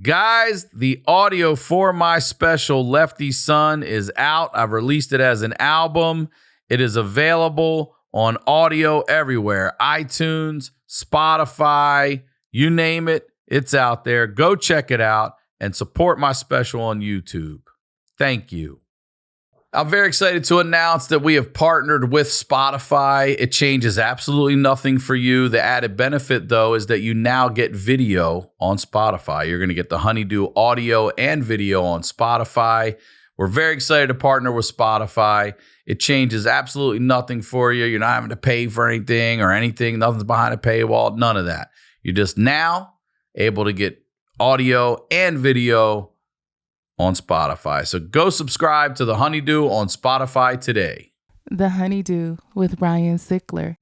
Guys, the audio for my special Lefty Son is out. I've released it as an album. It is available on audio everywhere. iTunes, Spotify, you name it, it's out there. Go check it out and support my special on YouTube. Thank you. I'm very excited to announce that we have partnered with Spotify. It changes absolutely nothing for you. The added benefit, though, is that you now get video on Spotify. You're going to get the HoneyDew audio and video on Spotify. We're very excited to partner with Spotify. It changes absolutely nothing for you. You're not having to pay for anything or anything. Nothing's behind a paywall. None of that. You're just now able to get audio and video on Spotify. So go subscribe to the HoneyDew on Spotify today. The HoneyDew with Ryan Sickler.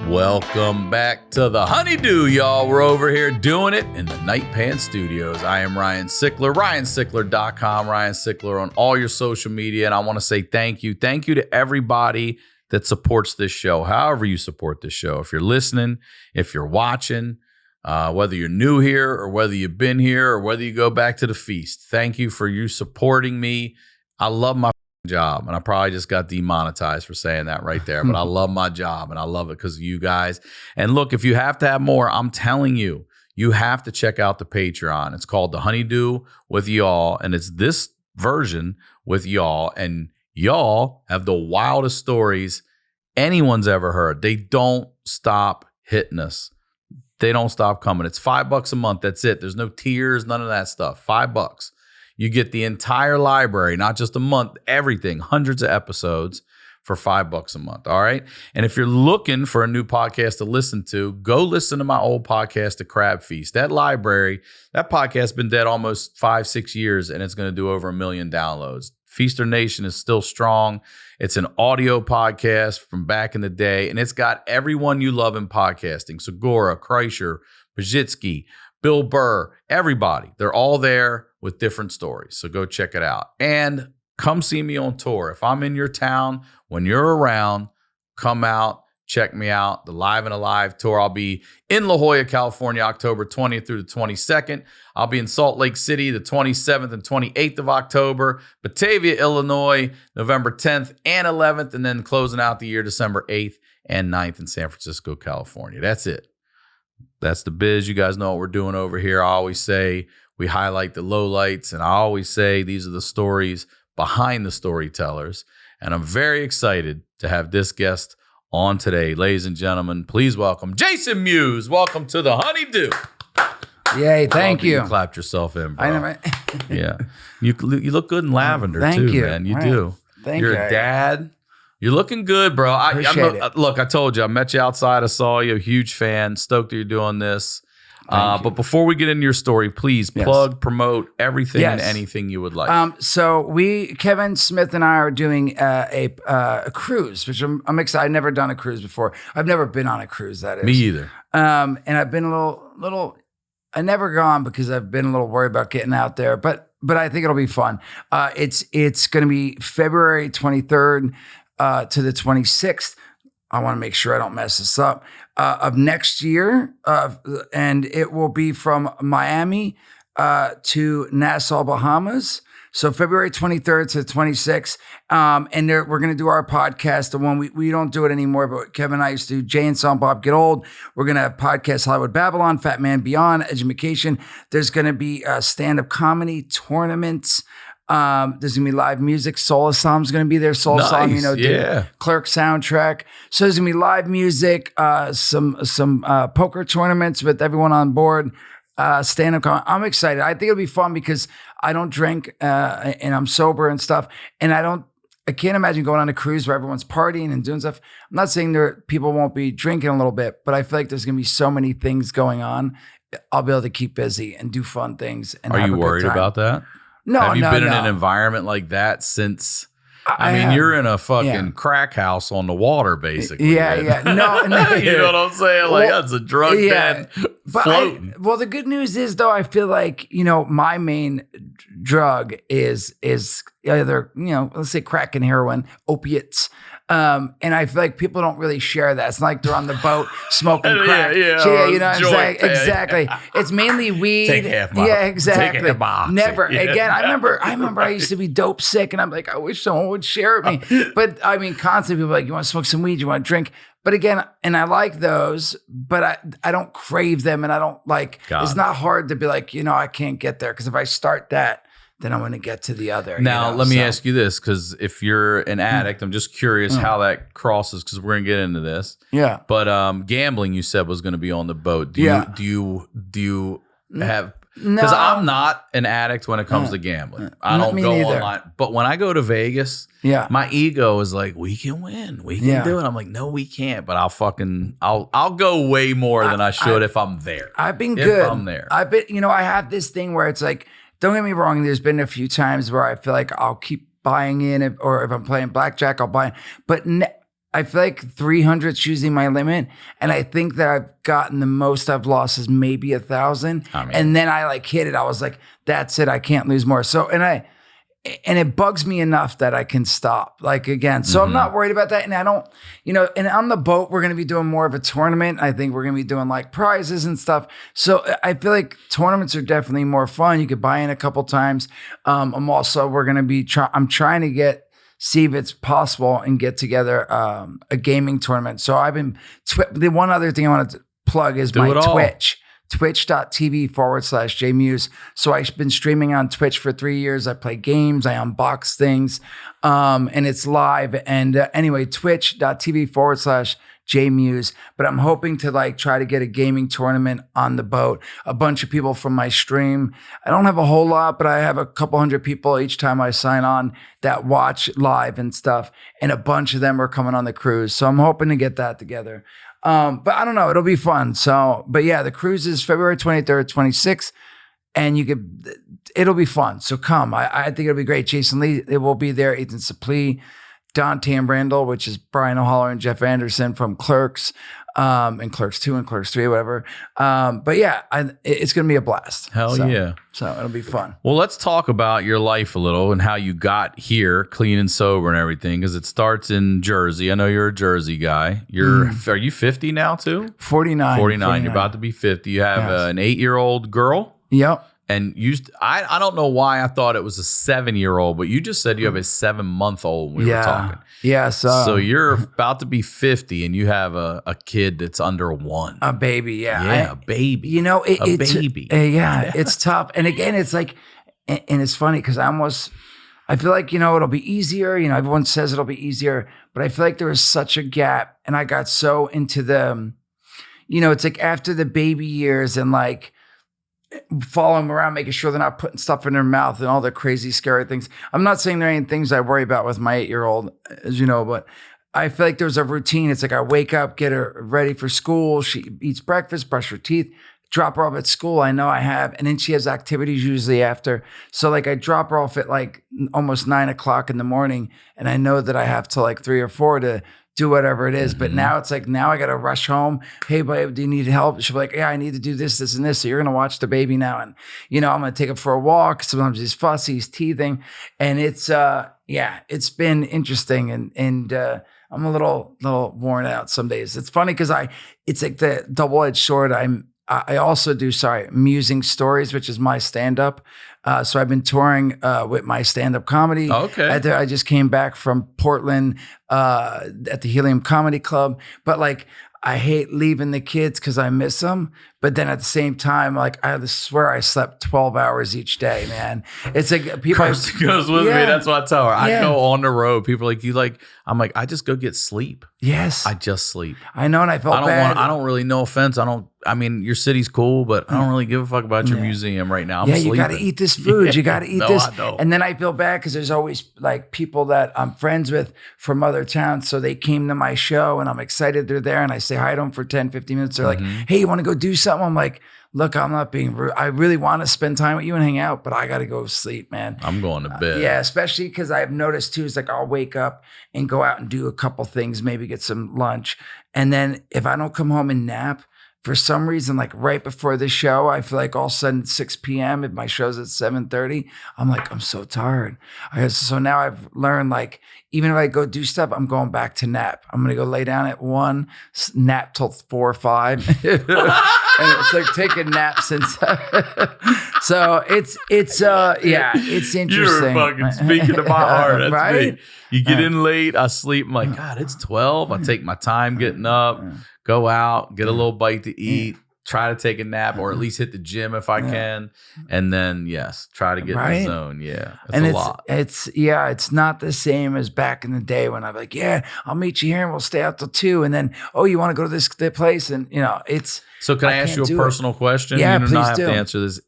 Welcome back to the HoneyDew, y'all. We're over here doing it in the Night Pants Studios. I am Ryan Sickler, ryansickler.com, Ryan Sickler on all your social media. And I want to say thank you. Thank you to everybody that supports this show, however you support this show. If you're listening, if you're watching, whether you're new here or whether you've been here or whether you go back to the feast, thank you for you supporting me. I love my job, and I probably just got demonetized for saying that right there, but I love my job and I love it because of you guys. And look, if you have to have more, I'm telling you, you have to check out the Patreon. It's called the HoneyDew with y'all, and it's this version with y'all, and y'all have the wildest stories anyone's ever heard. They don't stop hitting us. They don't stop coming. It's $5 a month. That's it. There's no tiers, none of that stuff. $5. You get the entire library, not just a month, everything, hundreds of episodes for $5 a month. All right. And if you're looking for a new podcast to listen to, go listen to my old podcast, The Crab Feast. That library, that podcast's been dead almost 5-6 years, and it's going to do over 1 million downloads. Feaster Nation is still strong. It's an audio podcast from back in the day, and it's got everyone you love in podcasting. Segura, Kreischer, Pajitsky, Bill Burr, everybody. They're all there with different stories. So go check it out. And come see me on tour. If I'm in your town, when you're around, come out, check me out. The Live and Alive tour. I'll be in La Jolla, California, October 20th through the 22nd. I'll be in Salt Lake City the 27th and 28th of October. Batavia, Illinois, November 10th and 11th. And then closing out the year, December 8th and 9th in San Francisco, California. That's it. That's the biz. You guys know what we're doing over here. I always say we highlight the lowlights, and I always say these are the stories behind the storytellers. And I'm very excited to have this guest on today. Ladies and gentlemen, please welcome Jason Mewes. Welcome to the HoneyDew. Yay, thank you. You clapped yourself in, bro. I know, right? Yeah. You look good in lavender, thank too, you. man. You Right. do. Thank You're you. a dad. You're looking good, bro. Look, I told you, I met you outside. I saw you. A huge fan. Stoked that you're doing this. But before we get into your story, please plug, promote everything and anything you would like. So Kevin Smith and I are doing a cruise, which I'm excited. I've never done a cruise before. I've never been on a cruise, that is. Me either. And I've been a little, I never gone because I've been a little worried about getting out there, but I think it'll be fun. It's going to be February 23rd to the 26th. I want to make sure I don't mess this up, of next year. And it will be from Miami to Nassau, Bahamas. So February 23rd to the 26th. And we're going to do our podcast, the one we don't do it anymore, but Kevin and I used to do Jay and Silent Bob Get Old. We're going to have podcast Hollywood Babylon, Fat Man Beyond, Edumacation. There's going to be stand-up comedy tournaments. There's gonna be live music. Soul Assam's gonna be there. Soul Assam, did Clerks soundtrack. So there's gonna be live music, some poker tournaments with everyone on board. Stand-up comedy. I'm excited. I think it'll be fun because I don't drink and I'm sober and stuff. And I can't imagine going on a cruise where everyone's partying and doing stuff. I'm not saying people won't be drinking a little bit, but I feel like there's gonna be so many things going on. I'll be able to keep busy and do fun things. And are you worried about that? No, Have you been in no. an environment like that since I mean, you're in a fucking crack house on the water, basically. Yeah. No, you know what I'm saying? Like, that's a drug den floating. Well, the good news is, though, I feel like, my main drug is either, let's say crack and heroin, opiates. And I feel like people don't really share that. It's not like they're on the boat smoking crack. Exactly. It's mainly weed. Take half mile. Yeah, exactly. Take half Never. Yeah. Again, I remember I used to be dope sick, and I'm like, I wish someone would share it with me. But I mean, constantly people are like, you want to smoke some weed? You want to drink? But again, and I like those, but I don't crave them, and I don't like. It's not hard to be like, I can't get there, because if I start that, then I'm going to get to the other. Now, let me ask you this, because if you're an addict, I'm just curious how that crosses, because we're going to get into this. Yeah. But gambling, you said, was going to be on the boat. Do you have? Because I'm not an addict when it comes to gambling. I don't go online. But when I go to Vegas, my ego is like, we can win. We can do it. I'm like, no, we can't. But I'll go way more than I should if I'm there. I've been good. If I'm there. I've been, I have this thing where it's like, don't get me wrong, there's been a few times where I feel like I'll keep buying in, or if I'm playing blackjack, I'll buy in. But I feel like 300 is usually my limit. And I think that I've gotten the most I've lost is maybe 1,000. And then I like hit it. I was like, that's it. I can't lose more. So, and it bugs me enough that I can stop. Like, again, so I'm not worried about that. And I don't, and on the boat, we're going to be doing more of a tournament. I think we're going to be doing like prizes and stuff. So I feel like tournaments are definitely more fun. You could buy in a couple times. We're going to be, I'm trying to see if it's possible and get together a gaming tournament. So I've been, the one other thing I wanted to plug is my Twitch. Twitch.tv/J Mewes. So I've been streaming on Twitch for 3 years. I play games, I unbox things, and it's live. And anyway, Twitch.tv/J Mewes. But I'm hoping to try to get a gaming tournament on the boat. A bunch of people from my stream. I don't have a whole lot, but I have a couple hundred people each time I sign on that watch live and stuff. And a bunch of them are coming on the cruise. So I'm hoping to get that together. But I don't know. It'll be fun. So, but yeah, the cruise is February 23rd, 26th, and it'll be fun. So come. I think it'll be great. Jason Lee, it will be there. Ethan Suplee, Don Tambrandel, which is Brian O'Holler and Jeff Anderson from Clerks, and Clerks 2 and Clerks 3, whatever. But yeah, it's going to be a blast. Yeah. So it'll be fun. Well, let's talk about your life a little and how you got here, clean and sober and everything, because it starts in Jersey. I know you're a Jersey guy. Are you 50 now too? 49. 49. You're about to be 50. You have an 8-year-old girl. Yep. And I don't know why I thought it was a 7-year-old, but you just said you have a 7-month-old when we were talking. Yeah. So you're about to be 50 and you have a kid that's under 1. A baby, yeah. Yeah, a baby. It's a baby. It's tough. And again, it's like, and it's funny because I feel like, it'll be easier. Everyone says it'll be easier, but I feel like there was such a gap. And I got so into it's like after the baby years and following them around, making sure they're not putting stuff in their mouth and all the crazy, scary things. I'm not saying there ain't things I worry about with my 8-year-old, as you know, but I feel like there's a routine. It's like I wake up, get her ready for school. She eats breakfast, brush her teeth, drop her off at school. I know I have. And then she has activities usually after. So I drop her off at almost 9 o'clock in the morning. And I know that I have till 3 or 4 to do whatever it is. But now it's now I got to rush home. Hey, babe, do you need help? She'll be like, yeah, I need to do this, this, and this. So you're going to watch the baby now. And, I'm going to take him for a walk. Sometimes he's fussy, he's teething. And it's, it's been interesting. And I'm a little worn out some days. It's funny because it's like the double-edged sword. I also do, Musing Stories, which is my stand-up. So I've been touring with my stand-up comedy. Okay. I just came back from Portland at the Helium Comedy Club. But I hate leaving the kids because I miss them. But then at the same time, I swear I slept 12 hours each day, man. It's like people goes with me. That's what I tell her. I go on the road. People are like, I'm like, I just go get sleep. Yes. I just sleep. I know. And I felt bad. I don't really, no offense. I mean, your city's cool, but I don't really give a fuck about your museum right now. I'm sleeping. You got to eat this food. You got to eat this. I don't. And then I feel bad because there's always people that I'm friends with from other towns. So they came to my show and I'm excited they're there. And I say hi to them for 10, 15 minutes. They're like, Mm-hmm. hey, you want to go do something? I'm like, look, I'm not being rude. I really want to spend time with you and hang out, but I got to go sleep, man. I'm going to bed. Yeah, especially because I've noticed too, is like I'll wake up and go out and do a couple things, maybe get some lunch. And then if I don't come home and nap, for some reason, like right before the show, I feel like all of a sudden 6 p.m. if my show's at 7:30, I'm like, I'm so tired. So now I've learned, like, even if I go do stuff, I'm going back to nap. I'm going to go lay down at 1, nap till 4 or 5. And it's like taking naps and stuff. So it's interesting. You're fucking speaking to my heart. That's right? me. You get in late, I sleep. I'm like, God, it's 12. I take my time getting up, go out, get a little bite to eat, try to take a nap, or at least hit the gym if I can. And then, yes, try to get in the zone. Yeah. That's a lot. It's not the same as back in the day when I'm like, yeah, I'll meet you here and we'll stay out till 2. And then, oh, you want to go to this place? And, it's. So can I ask you a personal question? Yeah, you do not have please to answer this.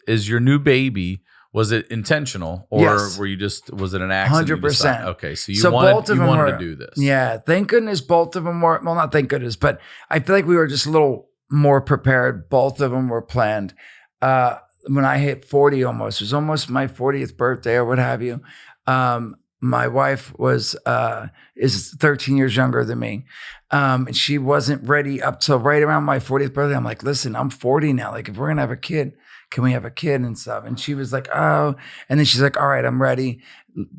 Is your new baby, was it intentional, or were you was it an accident? 100%. Okay, so you wanted to do this. Yeah, thank goodness both of them were, well, not thank goodness, but I feel like we were just a little more prepared. Both of them were planned. When I hit 40 almost, it was almost my 40th birthday or what have you. My wife is 13 years younger than me. And she wasn't ready up till right around my 40th birthday. I'm like, listen, I'm 40 now. Like, if we're going to have a kid, can we have a kid and stuff? And she was like, oh. And then she's like, all right, I'm ready.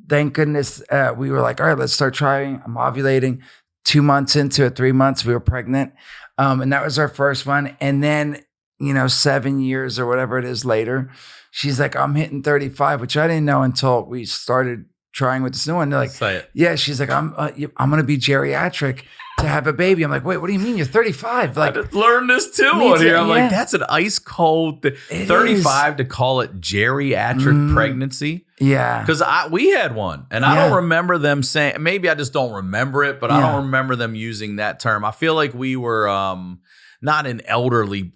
Thank goodness. We were like, all right, let's start trying. I'm ovulating. 2 months into it, 3 months, we were pregnant. And that was our first one. And then, 7 years or whatever it is later, she's like, I'm hitting 35, which I didn't know until we started trying with this new one. They're like, say it. Yeah, she's like, I'm going to be geriatric to have a baby. I'm like, wait, what do you mean? You're 35? Like, I just learned this too on here. I'm like, that's an ice cold 35 to call it geriatric pregnancy. Yeah. Because we had one, and I don't remember them saying, maybe I just don't remember it, but I don't remember them using that term. I feel like we were not an elderly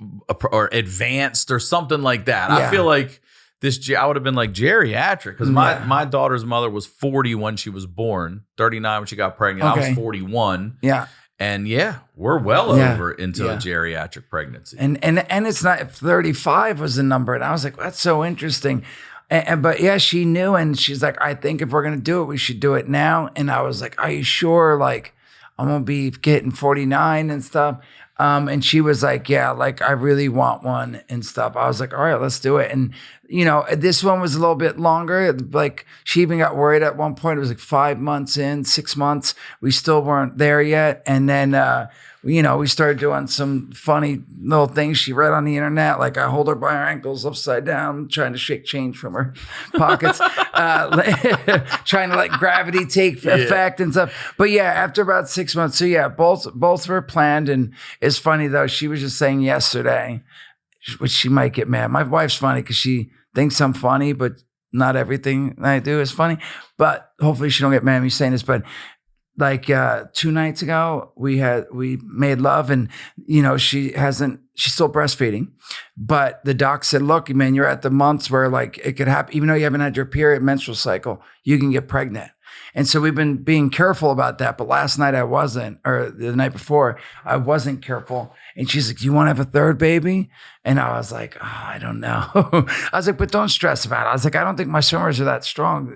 or advanced or something like that. I feel like I would have been like geriatric, because my daughter's mother was 40 when she was born, 39 when she got pregnant. I was 41. Yeah. And we're well over into a geriatric pregnancy. And it's not, 35 was the number. And I was like, that's so interesting. But she knew, and she's like, I think if we're going to do it, we should do it now. And I was like, are you sure? Like, I'm going to be getting 49 and stuff. And she was like, yeah, like, I really want one and stuff. I was like, all right, let's do it. And, this one was a little bit longer. Like, she even got worried at one point. It was like 5 months in, 6 months. We still weren't there yet. And then, we started doing some funny little things she read on the internet. Like, I hold her by her ankles upside down, trying to shake change from her pockets, trying to let gravity take effect and stuff. But after about 6 months, so both were planned. And it's funny though, she was just saying yesterday, which she might get mad. My wife's funny because she thinks I'm funny, but not everything I do is funny. But hopefully she don't get mad at me saying this. But like 2 nights ago, we made love, and she's still breastfeeding, but the doc said, look, man, you're at the months where like it could happen, even though you haven't had your period, menstrual cycle, you can get pregnant. And so we've been being careful about that. But last night I wasn't, or the night before, I wasn't careful. And she's like, do you want to have a third baby? And I was like, oh, I don't know. I was like, but don't stress about it. I was like, I don't think my swimmers are that strong,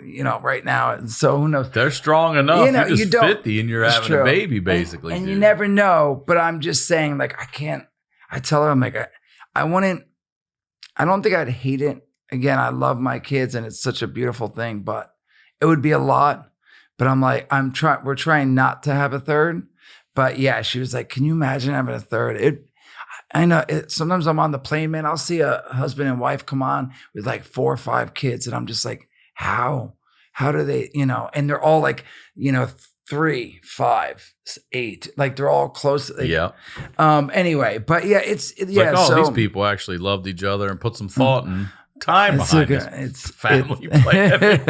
right now. And so who knows? They're strong enough. You're just 50 and you're having a baby, basically. And you never know. But I'm just saying, like, I tell her, I'm like, I don't think I'd hate it. Again, I love my kids and it's such a beautiful thing, but it would be a lot. But I'm like, we're trying not to have a third. But she was like, can you imagine having a third? I know sometimes I'm on the plane, man. I'll see a husband and wife come on with like 4 or 5 kids. And I'm just like, how do they, and they're all like, 3, 5, 8, like they're all close. Anyway, but it's these people actually loved each other and put some thought and time behind it's family planning.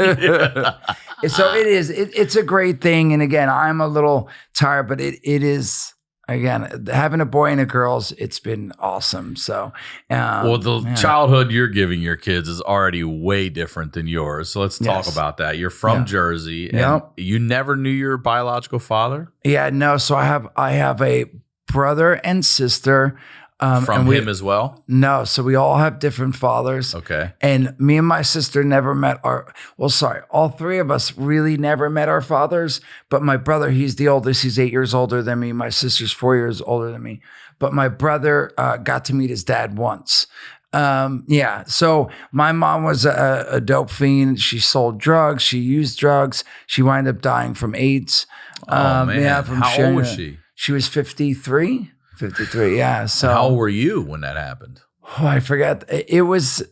So it is. It's a great thing. And again, I'm a little tired, but it is. Again, having a boy and a girl, it's been awesome. So, the childhood you're giving your kids is already way different than yours. So let's talk about that. You're from Jersey, and you never knew your biological father? Yeah, no. So I have a brother and sister. From him as well? No, so we all have different fathers. Okay. And me and my sister never met all three of us really never met our fathers. But my brother, he's the oldest. He's 8 years older than me. My sister's 4 years older than me. But my brother got to meet his dad once. So my mom was a dope fiend. She sold drugs. She used drugs. She wound up dying from AIDS. Oh, man. Yeah, from How old was she? She was 53. 53, yeah. So how old were you when that happened? Oh, I forgot. I was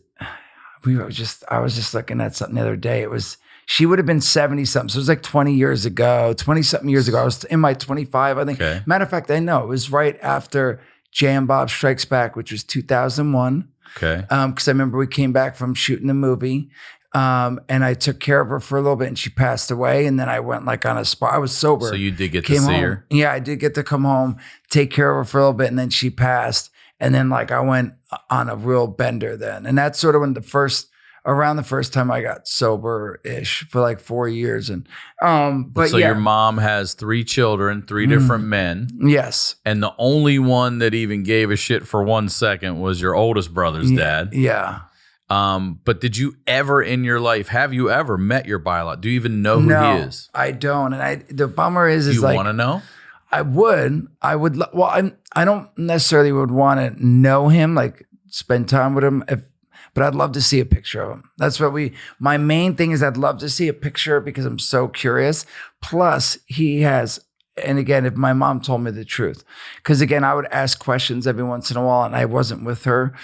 just looking at something the other day. She would have been 70 something. So it was like 20 something years ago. I was in my 25, I think. Okay. Matter of fact, I know it was right after Jam Bob Strikes Back, which was 2001. Okay. Because I remember we came back from shooting the movie. And I took care of her for a little bit and she passed away. And then I went like on a spa. I was sober. So you did get to see her? Yeah, I did get to come home, take care of her for a little bit. And then she passed. And then like I went on a real bender then. And that's sort of when around the first time I got sober-ish for like 4 years. And, so your mom has 3 children, 3 different men. Yes. And the only one that even gave a shit for 1 second was your oldest brother's dad. Yeah. But did you ever in your life, have you ever met your biologist? Do you even know who he is? I don't. And the bummer is Do you like, want to know? I would, well, I don't necessarily would want to know him, like spend time with him, but I'd love to see a picture of him. That's what my main thing is I'd love to see a picture because I'm so curious. Plus he has, and again, if my mom told me the truth, because again, I would ask questions every once in a while and I wasn't with her.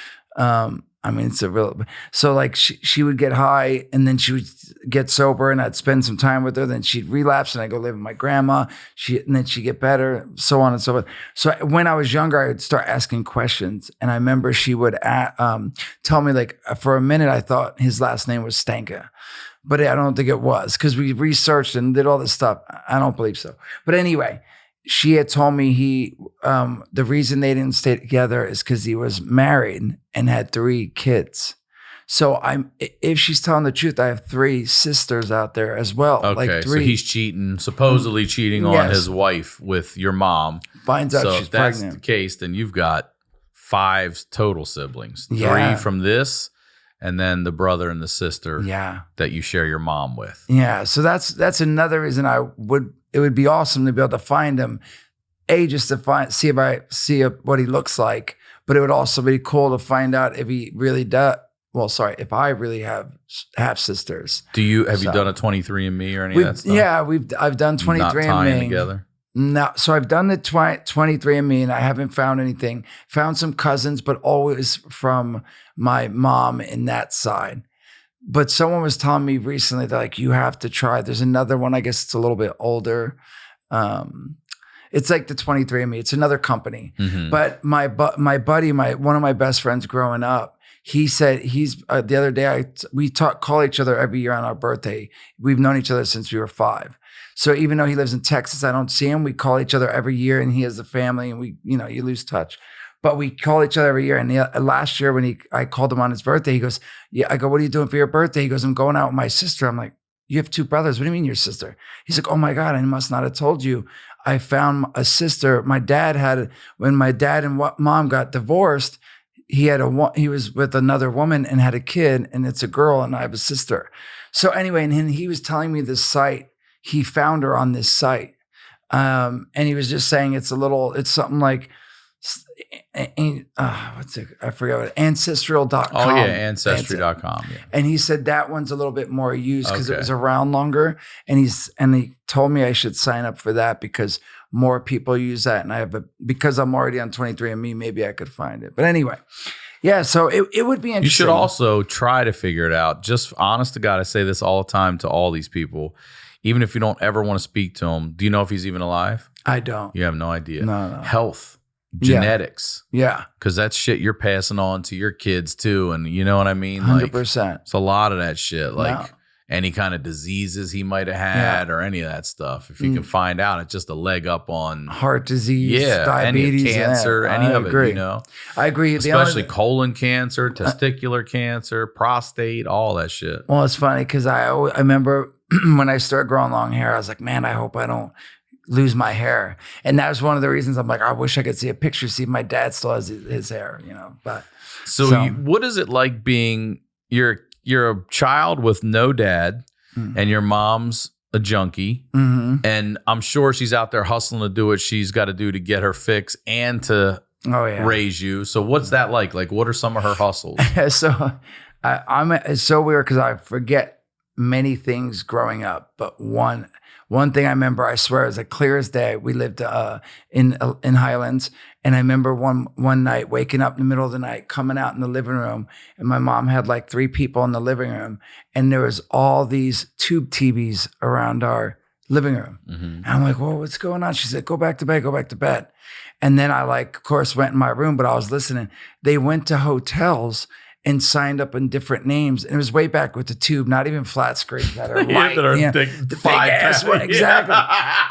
I mean, so like she would get high and then she would get sober and I'd spend some time with her. Then she'd relapse and I'd go live with my grandma. And then she'd get better, so on and so forth. So when I was younger, I would start asking questions. And I remember she would tell me like, for a minute, I thought his last name was Stanka. But I don't think it was because we researched and did all this stuff. I don't believe so. But anyway, she had told me the reason they didn't stay together is because he was married and had 3 kids. So if she's telling the truth, I have 3 sisters out there as well. Okay, like 3. So he's supposedly cheating on his wife with your mom. Finds out so she's if that's pregnant. the case, then you've got 5 total siblings. Yeah. 3 from this, and then the brother and the sister that you share your mom with. Yeah, so that's another reason it would be awesome to be able to find him. Just to see what he looks like, but it would also be cool to find out if he really does. Well, sorry, if I really have half sisters. Have you done a 23andMe or any of that stuff? Yeah, I've done 23andMe. Not tying together? No, so I've done the 23andMe and I haven't found anything. Found some cousins, but always from my mom in that side. But someone was telling me recently that like you have to try. There's another one. I guess it's a little bit older. It's like the 23andMe. It's another company. Mm-hmm. But my buddy, one of my best friends growing up, he said the other day we call each other every year on our birthday. We've known each other since we were 5. So even though he lives in Texas, I don't see him. We call each other every year, and he has a family, and you lose touch. But we call each other every year. And last year when I called him on his birthday, he goes, "Yeah." I go, "What are you doing for your birthday?" He goes, "I'm going out with my sister." I'm like, "You have 2 brothers? What do you mean your sister?" He's like, "Oh my God, I must not have told you. I found a sister. When my dad and mom got divorced, he was with another woman and had a kid, and it's a girl, and I have a sister." So anyway, and he was telling me this site. He found her on this site. And he was just saying it's something like, what's it? I forgot what, ancestral.com. Oh yeah, ancestry.com. Yeah. And he said that one's a little bit more used because it was around longer. And he told me I should sign up for that because more people use that. And because I'm already on 23andMe, maybe I could find it. But anyway, yeah, so it would be interesting. You should also try to figure it out. Just honest to God, I say this all the time to all these people. Even if you don't ever want to speak to him, do you know if he's even alive? I don't. You have no idea. No. Health, genetics. Yeah. Because that's shit you're passing on to your kids too. And you know what I mean? 100%. It's a lot of that shit. Like any kind of diseases he might have had or any of that stuff. If you can find out, it's just a leg up on heart disease, diabetes, any cancer, any of agree. it, you know? I agree. Especially colon cancer, testicular cancer, prostate, all that shit. Well, it's funny because I remember when I started growing long hair, I was like, man, I hope I don't lose my hair. And that was one of the reasons I'm like, I wish I could see a picture, see if my dad still has his hair, but. So what is it like being, you're a child with no dad and your mom's a junkie, and I'm sure she's out there hustling to do what she's got to do to get her fix and to raise you. So what's that like? Like, what are some of her hustles? So it's so weird because I forget many things growing up, but one thing I remember, I swear, is like clear as day. We lived in Highlands, and I remember one night waking up in the middle of the night, coming out in the living room, and my mom had like 3 people in the living room, and there was all these tube TVs around our living room. And I'm like, "Whoa, what's going on?" She said, "Go back to bed, go back to bed." And then I of course, went in my room, but I was listening. They went to hotels and signed up in different names. And it was way back with the tube, not even flat screens that are white. The big ass one, exactly.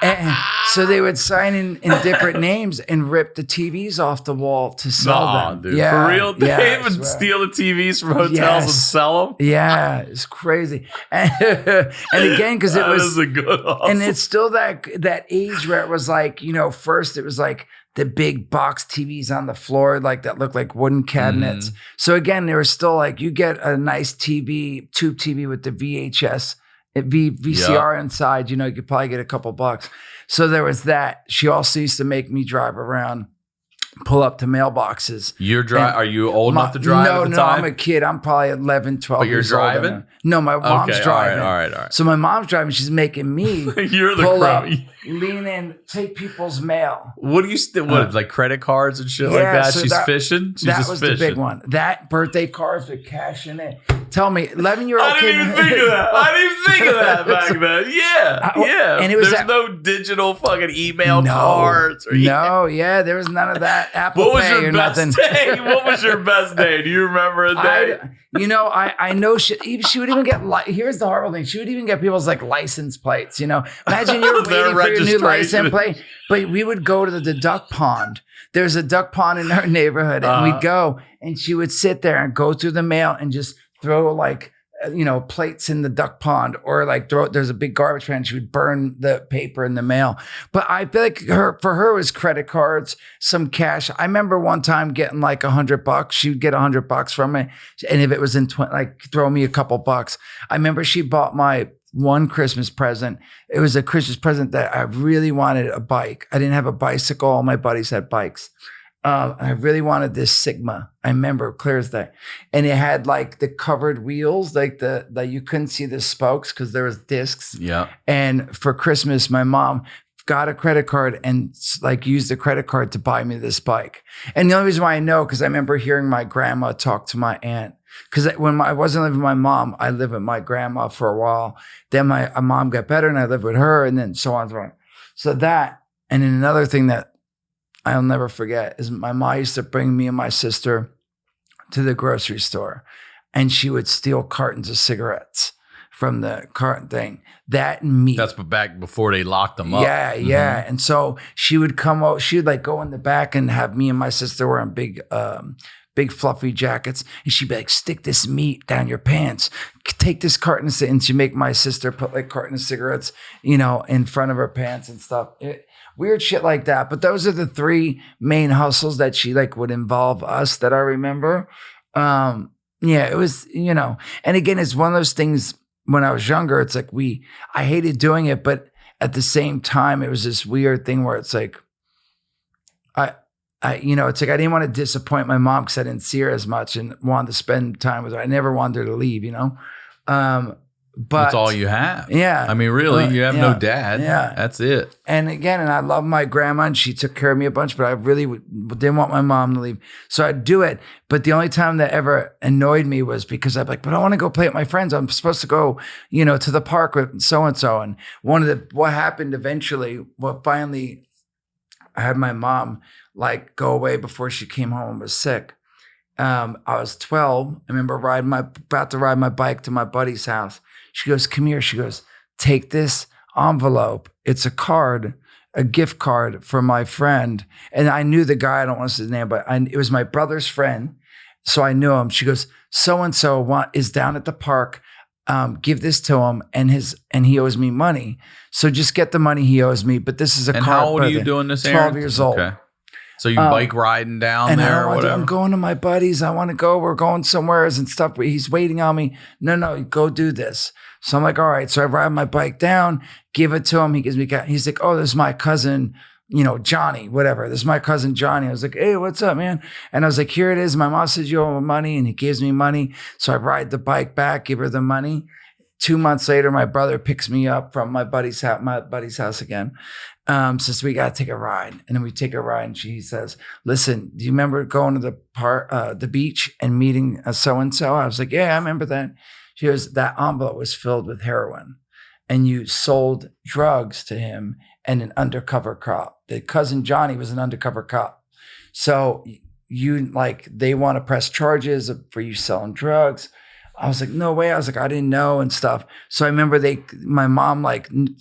And so they would sign in different names and rip the TVs off the wall to sell them. Dude. For real? They would steal the TVs from hotels and sell them? Yeah, it's crazy. And again, because it was a good hustle. And it's still that age where it was like, first it was like the big box TVs on the floor, like that looked like wooden cabinets. So again, there was still like, you get a nice TV, tube TV with the VCR inside, you could probably get a couple bucks. So there was that. She also used to make me drive around, pull up to mailboxes. Are you old enough to drive at the time? I'm a kid. I'm probably 11, 12 But you're years driving? old. No, my mom's driving. All right. So my mom's driving. She's making me You're the pull up, crummy. lean in, take people's mail. What do you like credit cards and shit like that? So she's fishing? She's that just was fishing. the big one. That birthday cards with cash in it. Tell me, 11-year-old I kid. didn't even think of that. I didn't even think of that back then. Yeah. And it was There's no digital fucking email cards. There was none of that. Apple What was Pay your or best nothing. day? What was your best day? Do you remember a day? I know she would even get, here's the horrible thing. She would even get people's like license plates, Imagine you're waiting for your new license plate. But we would go to the duck pond. There's a duck pond in our neighborhood. And we'd go, and she would sit there and go through the mail and just throw like, plates in the duck pond, or like there's a big garbage can. She would burn the paper in the mail. But I feel like for her it was credit cards, some cash. I remember one time getting like $100. She would get $100 from me, and if it was in throw me a couple bucks. I remember she bought my one Christmas present. It was a Christmas present that I really wanted a bike. I didn't have a bicycle. All my buddies had bikes. I really wanted this Sigma. I remember clear as day. And it had like the covered wheels, like that you couldn't see the spokes because there was discs. Yeah. And for Christmas, my mom got a credit card and like used the credit card to buy me this bike. And the only reason why I know, because I remember hearing my grandma talk to my aunt. Because when I wasn't living with my mom, I lived with my grandma for a while. Then my mom got better and I lived with her, and then so on and so on. So that, and then another thing that I'll never forget is my mom used to bring me and my sister to the grocery store, and she would steal cartons of cigarettes from the carton thing. That and meat. That's back before they locked them up. Yeah, yeah. And so she would come out, she would like go in the back and have me and my sister wearing big fluffy jackets. And she'd be like, stick this meat down your pants. Take this carton of, and she'd make my sister put like carton of cigarettes, in front of her pants and stuff. Weird shit like that. But those are the 3 main hustles that she like would involve us that I remember. It was, and again, it's one of those things when I was younger, it's like I hated doing it, but at the same time, it was this weird thing where it's like, it's like I didn't want to disappoint my mom because I didn't see her as much and wanted to spend time with her. I never wanted her to leave, But that's all you have. Yeah. I mean, really, you have no dad. Yeah. That's it. And again, I love my grandma, and she took care of me a bunch, but I really didn't want my mom to leave. So I'd do it. But the only time that ever annoyed me was because I'd be like, but I want to go play with my friends. I'm supposed to go, to the park with so-and-so. And what happened eventually, finally, I had my mom like go away before she came home and was sick. I was 12. I remember about to ride my bike to my buddy's house. She goes, come here. She goes, take this envelope. It's a gift card for my friend. And I knew the guy, I don't want to say his name, but it was my brother's friend. So I knew him. She goes, so-and-so is down at the park. give this to him, and he owes me money. So just get the money he owes me. But this is a And car. how old are you doing this, Aaron? 12 years old. Okay. So you bike riding down And there or whatever? I'm going to my buddies. I want to go. We're going somewhere and stuff. But he's waiting on me. No, go do this. So I'm like, all right. So I ride my bike down, give it to him. He gives me, he's like, oh, this is my cousin, Johnny, whatever. This is my cousin, Johnny. I was like, hey, what's up, man? And I was like, here it is. My mom says you owe me money, and he gives me money. So I ride the bike back, give her the money. 2 months later, my brother picks me up from my buddy's house again. Says we got to take a ride. And then we take a ride, and she says, listen, do you remember going to the beach and meeting so-and-so? I was like, yeah, I remember that. She goes, that envelope was filled with heroin, and you sold drugs to him and an undercover cop. The cousin Johnny was an undercover cop. So they want to press charges for you selling drugs. I was like, no way. I was like, I didn't know and stuff. So I remember my mom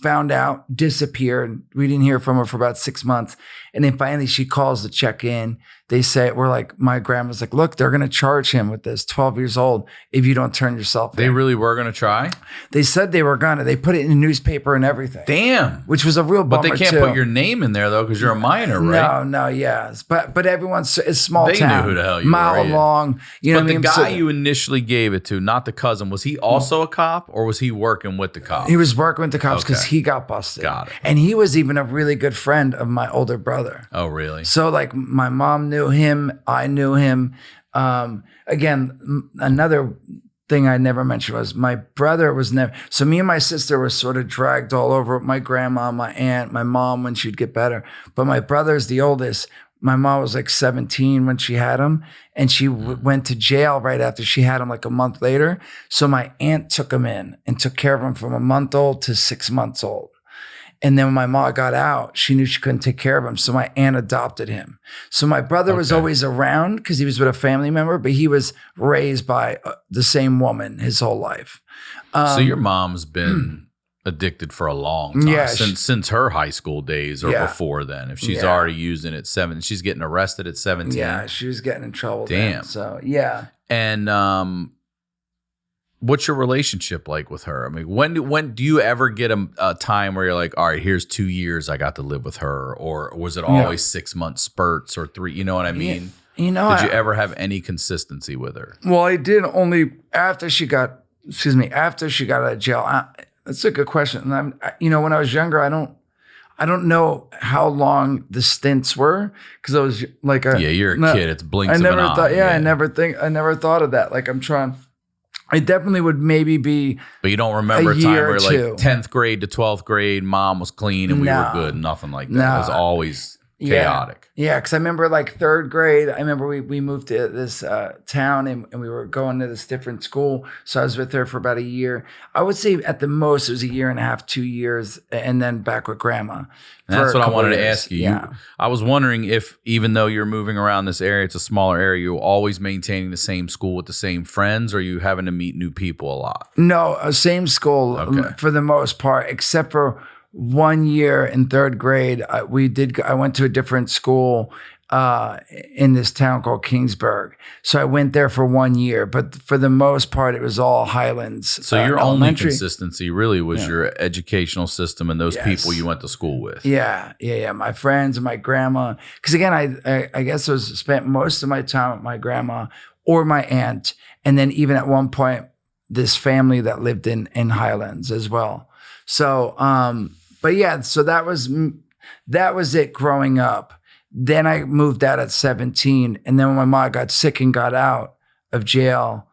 found out, disappeared. We didn't hear from her for about 6 months. And then finally she calls to check in. They say, my grandma's like, look, they're going to charge him with this, 12 years old, if you don't turn yourself in. They really were going to try? They said they were going to. They put it in the newspaper and everything. Damn. Which was a real bummer, But they can't put your name in there, though, because you're a minor, right? No, yeah. But everyone's, it's small They town. knew who the hell you mile were. long. But the guy you initially gave it to, not the cousin, was he also a cop, or was he working with the cops? He was working with the cops because Okay. he got busted. Got it. And he was even a really good friend of my older brother. Oh, really? So my mom knew him. I knew him. Again, another thing I never mentioned was my brother was never. So me and my sister were sort of dragged all over. My grandma, my aunt, my mom when she'd get better. But my brother's the oldest. My mom was 17 when she had him, and she went to jail right after she had him, a month later. So my aunt took him in and took care of him from a month old to 6 months old. And then when my mom got out, she knew she couldn't take care of him. So my aunt adopted him. So my brother was always around because he was with a family member, but he was raised by the same woman his whole life. So your mom's been addicted for a long time, Yeah, since her high school days or before then. If she's already using it she's getting arrested at 17. Yeah, she was getting in trouble. Damn. Then, so yeah. And what's your relationship like with her? I mean, when do you ever get a time where you're like, all right, here's 2 years I got to live with her, or was it always 6 month spurts or 3? You know what I mean? Did you ever have any consistency with her? Well, I did only after she got out of jail. That's a good question. And when I was younger, I don't know how long the stints were because I was you're a kid. It's blinks of an eye. I never thought of that. I definitely would maybe be. But you don't remember a time year where or two. 10th grade to 12th grade, mom was clean and we were good. Nothing like that. It was always chaotic. Yeah, because I remember 3rd grade, I remember we moved to this town and we were going to this different school. So I was with her for about a year. I would say at the most it was a year and a half, 2 years, and then back with grandma. And that's what I wanted to years. ask you. Yeah. I was wondering if, even though you're moving around this area, it's a smaller area, you're always maintaining the same school with the same friends, or are you having to meet new people a lot? No, same school for the most part, except for 1 year in 3rd grade. I went to a different school in this town called Kingsburg. So I went there for 1 year, but for the most part, it was all Highlands. So your only consistency really was your educational system and those people you went to school with. Yeah. My friends and my grandma. Because again, I guess I spent most of my time with my grandma or my aunt. And then even at one point, this family that lived in Highlands as well. So, but yeah, so that was it growing up. Then I moved out at 17. And then when my mom got sick and got out of jail.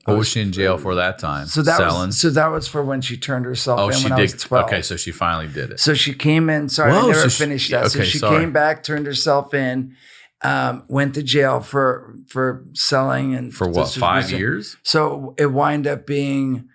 What was she in jail for that time? So that was for when she turned herself in when I was 12. Okay, so she finally did it. So she came in. Sorry, I never finished that. So she came back, turned herself in, went to jail for selling. And for what, 5 years? So it wound up being...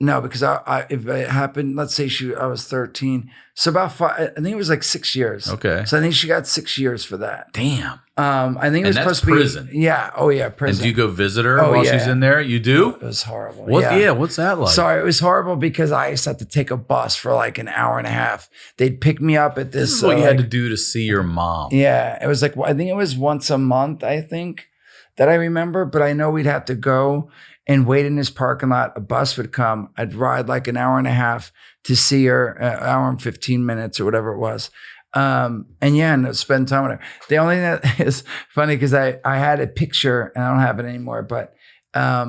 No, because if it happened, let's say I was 13. So about 5, I think it was 6 years. Okay. So I think she got 6 years for that. Damn. I think it was supposed to be prison. Yeah. Oh yeah, prison. And do you go visit her while she's in there? You do? It was horrible. What's that like? Sorry, it was horrible because I used to have to take a bus for an hour and a half. They'd pick me up at this. This is what you had to do to see your mom. Yeah. It was I think it was once a month, I think, that I remember. But I know we'd have to go. and wait in this parking lot. A bus would come. I'd ride like an hour and a half to see her, an hour and 15 minutes or whatever it was. And spend time with her. The only thing that is funny, because I had a picture and I don't have it anymore, but I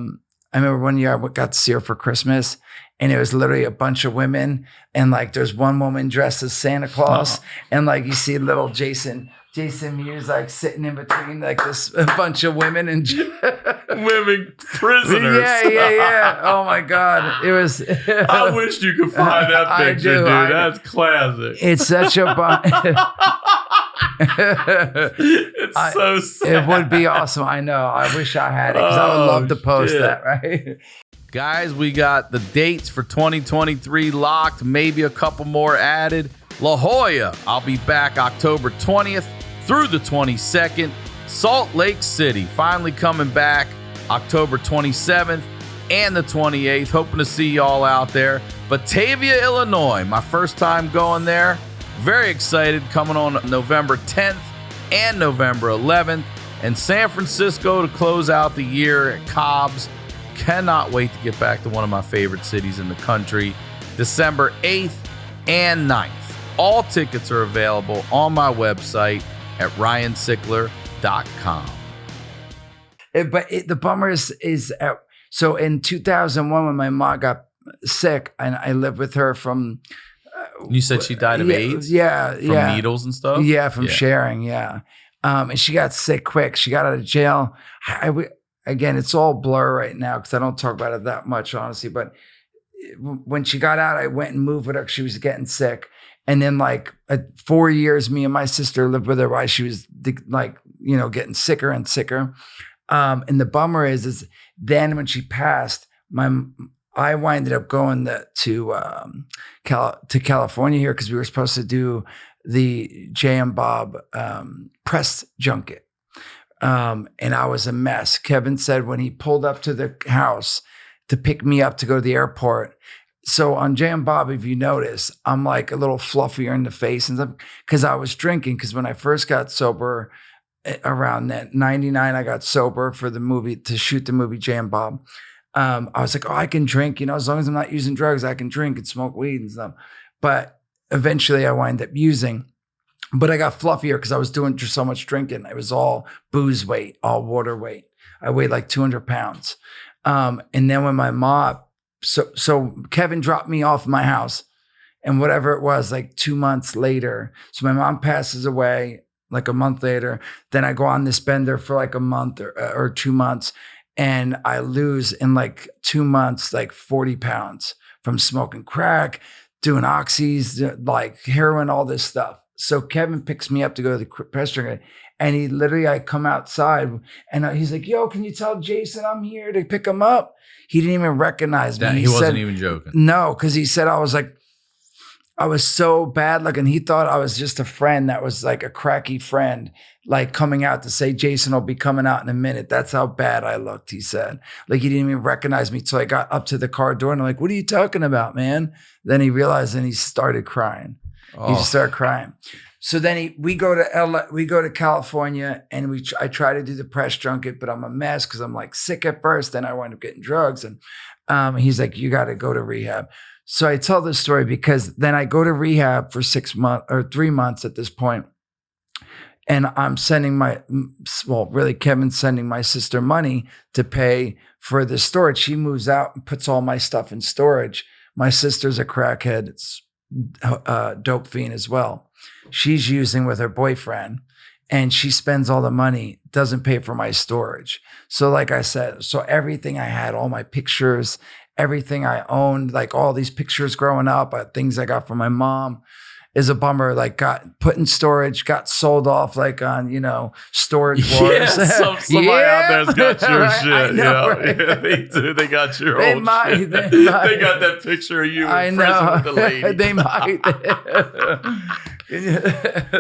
remember one year I got to see her for Christmas, and it was literally a bunch of women, and like there's one woman dressed as Santa Claus, and like you see little Jason Mewes like sitting in between like this a bunch of women and women prisoners. Yeah. Oh my God, it was. I wish you could find that picture, dude. That's classic. It's such a it's so sad. It would be awesome. I know. I wish I had it because I would love to post that. Right. Guys, we got the dates for 2023 locked, maybe a couple more added. La Jolla, I'll be back October 20th through the 22nd. Salt Lake City, finally coming back October 27th and the 28th. Hoping to see y'all out there. Batavia, Illinois, my first time going there. Very excited, coming on November 10th and November 11th. And San Francisco to close out the year at Cobb's. Cannot wait to get back to one of my favorite cities in the country. December 8th and 9th. All tickets are available on my website at ryansickler.com. The bummer is so in 2001 when my mom got sick and I lived with her from. You said she died of AIDS? Yeah. From needles and stuff? Yeah, from sharing, yeah. And she got sick quick. She got out of jail. Again, it's all blur right now because I don't talk about it that much, honestly. But when she got out, I went and moved with her because she was getting sick. And then 4 years, me and my sister lived with her while she was getting sicker and sicker. And the bummer is then when she passed, I winded up going to California here because we were supposed to do the Jay and Bob press junket. And I was a mess. Kevin said when he pulled up to the house to pick me up to go to the airport. So on Jay and Bob, if you notice, I'm like a little fluffier in the face and stuff because I was drinking. Because when I first got sober, around that 99, I got sober for the movie to shoot the movie Jay and Bob. I was like, I can drink, as long as I'm not using drugs, I can drink and smoke weed and stuff. But eventually I wind up using. But I got fluffier because I was doing just so much drinking. It was all booze weight, all water weight. I weighed like 200 pounds. And then when my mom, so Kevin dropped me off my house and whatever it was, like 2 months later. So my mom passes away like a month later. Then I go on this bender for like a month or 2 months. And I lose in like 2 months, like 40 pounds from smoking crack, doing oxys, like heroin, all this stuff. So Kevin picks me up to go to the press junket, and I come outside, and he's like, "Yo, can you tell Jason I'm here to pick him up?" He didn't even recognize me. He wasn't even joking. No, because he said I was so bad looking. He thought I was just a friend that was like a cracky friend, like coming out to say Jason will be coming out in a minute. That's how bad I looked, he said. Like he didn't even recognize me till I got up to the car door, and I'm like, "What are you talking about, man?" Then he realized, and he started crying. He just started crying. So then we go to LA, we go to California, and I try to do the press junket, but I'm a mess because I'm like sick at first. Then I wind up getting drugs, and he's like, "You got to go to rehab." So I tell this story because then I go to rehab for 6 months or 3 months at this point, and I'm sending Kevin's sending my sister money to pay for the storage. She moves out and puts all my stuff in storage. My sister's a crackhead. It's dope fiend as well. She's using with her boyfriend, and she spends all the money, doesn't pay for my storage. So like I said, everything I had, all my pictures, everything I owned, like all these pictures growing up, things I got from my mom, is a bummer. Like got put in storage, got sold off like on, Storage Wars. Yeah, somebody out there's got your right? shit. Right? Yeah, they do. They got your They old might, shit. they They might. got that picture of you I in prison know. with the lady. They might.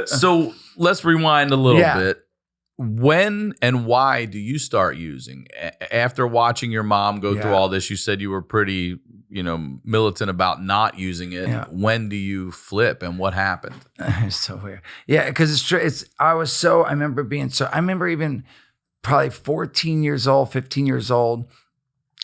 So let's rewind a little Yeah. bit. When and why do you start using? After watching your mom go through all this, you said you were pretty, militant about not using it. Yeah. When do you flip, and what happened? It's so weird. Yeah, because it's true. I remember even probably 14 years old, 15 years old.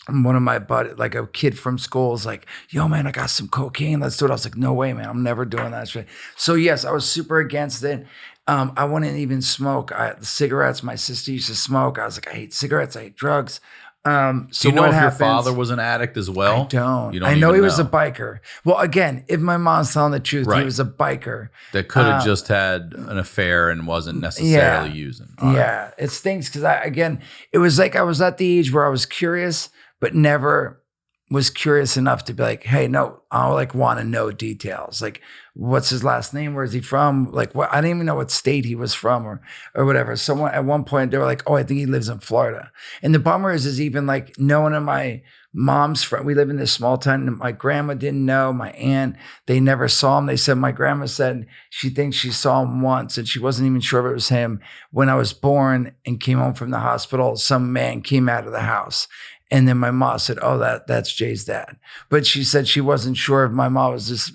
one of my buddy, like a kid from school, is like, yo, man, I got some cocaine. Let's do it. I was like, no way, man. I'm never doing that shit. So yes, I was super against it. I wouldn't even smoke. The cigarettes, my sister used to smoke. I was like, I hate cigarettes. I hate drugs. So do you know what if happens, your father was an addict as well? I don't. You don't I know even he was a biker. Well, again, if my mom's telling the truth, Right. he was a biker. That could have just had an affair and wasn't necessarily using. All right. Yeah, it stinks because it was like I was at the age where I was curious, but never was curious enough to be like, hey, no, I like want to know details. Like, what's his last name? Where is he from? Like, what? I didn't even know what state he was from or whatever. Someone at one point they were like, oh, I think he lives in Florida. And the bummer is even like no one of my mom's friends. We live in this small town. And my grandma didn't know. My aunt, they never saw him. They said my grandma said she thinks she saw him once, and she wasn't even sure if it was him. When I was born and came home from the hospital, some man came out of the house. And then my mom said, oh, that's Jay's dad. But she said she wasn't sure if my mom was just,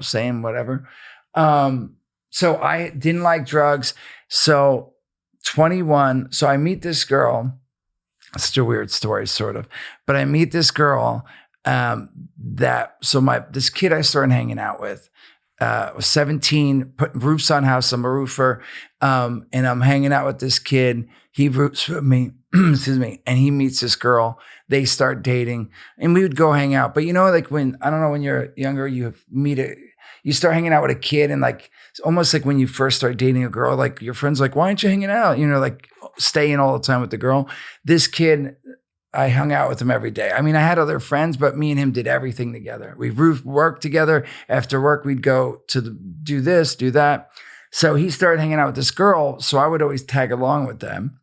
saying whatever. So I didn't like drugs. So 21, so I meet this girl. It's such a weird story, sort of. But I meet this girl this kid I started hanging out with was 17, putting roofs on house. I'm a roofer. And I'm hanging out with this kid. He roofs with me. Excuse me. And he meets this girl. They start dating and we would go hang out. But like when you're younger, you start hanging out with a kid and like, it's almost like when you first start dating a girl, like your friends like, why aren't you hanging out? Like staying all the time with the girl. This kid, I hung out with him every day. I mean, I had other friends, but me and him did everything together. We worked together. After work, we'd go to do this, do that. So he started hanging out with this girl. So I would always tag along with them.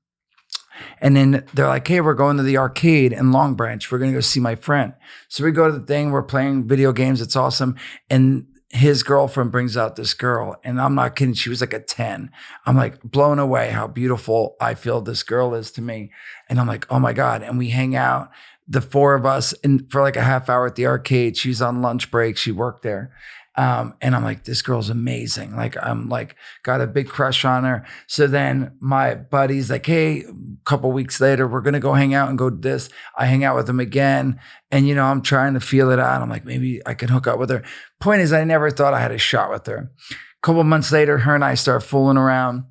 And then they're like, hey, we're going to the arcade in Long Branch. We're going to go see my friend. So we go to the thing. We're playing video games. It's awesome. And his girlfriend brings out this girl. And I'm not kidding. She was like a 10. I'm like blown away how beautiful I feel this girl is to me. And I'm like, oh my God. And we hang out, the four of us, for like a half hour at the arcade. She's on lunch break. She worked there. And I'm like, this girl's amazing. Like, I'm like, got a big crush on her. So then my buddy's like, hey, a couple weeks later, we're going to go hang out and go to this. I hang out with him again. And, I'm trying to feel it out. I'm like, maybe I can hook up with her. Point is, I never thought I had a shot with her. A couple months later, her and I start fooling around.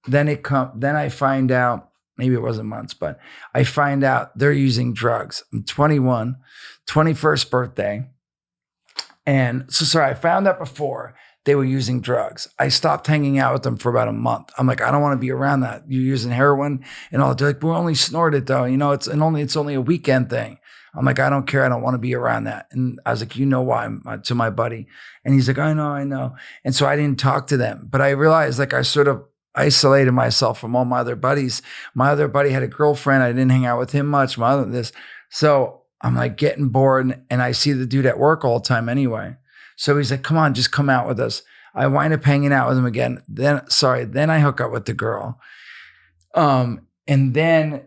Then I find out, maybe it wasn't months, but I find out they're using drugs. I'm 21, 21st birthday. And so, I found out before they were using drugs. I stopped hanging out with them for about a month. I'm like, I don't want to be around that. You're using heroin and all. They're like, we're only snorted though. It's only a weekend thing. I'm like, I don't care. I don't want to be around that. And I was like, why? To my buddy. And he's like, I know. And so I didn't talk to them. But I realized like I sort of isolated myself from all my other buddies. My other buddy had a girlfriend. I didn't hang out with him much. So I'm like getting bored and I see the dude at work all the time anyway. So he's like, come on, just come out with us. I wind up hanging out with him again. Then I hook up with the girl. And then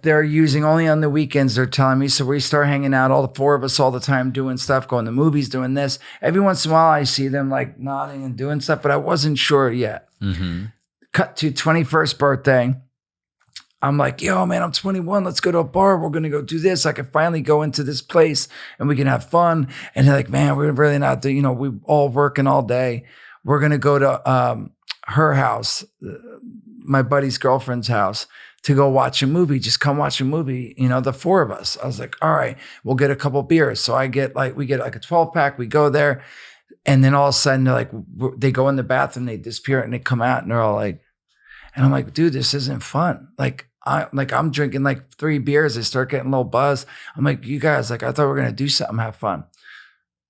they're using only on the weekends, they're telling me. So we start hanging out, all the four of us all the time, doing stuff, going to movies, doing this. Every once in a while I see them like nodding and doing stuff, but I wasn't sure yet. Mm-hmm. Cut to 21st birthday. I'm like, yo, man, I'm 21. Let's go to a bar. We're going to go do this. I can finally go into this place and we can have fun. And they're like, man, we're really not doing, we all working all day. We're going to go to her house, my buddy's girlfriend's house, to go watch a movie. Just come watch a movie, the four of us. I was like, all right, we'll get a couple beers. So we get like a 12 pack. We go there. And then all of a sudden they go in the bathroom, they disappear and they come out and they're all like, and I'm like, dude, this isn't fun. I'm drinking like 3 beers. I start getting a little buzz. I'm like, you guys, I thought we were going to do something, have fun.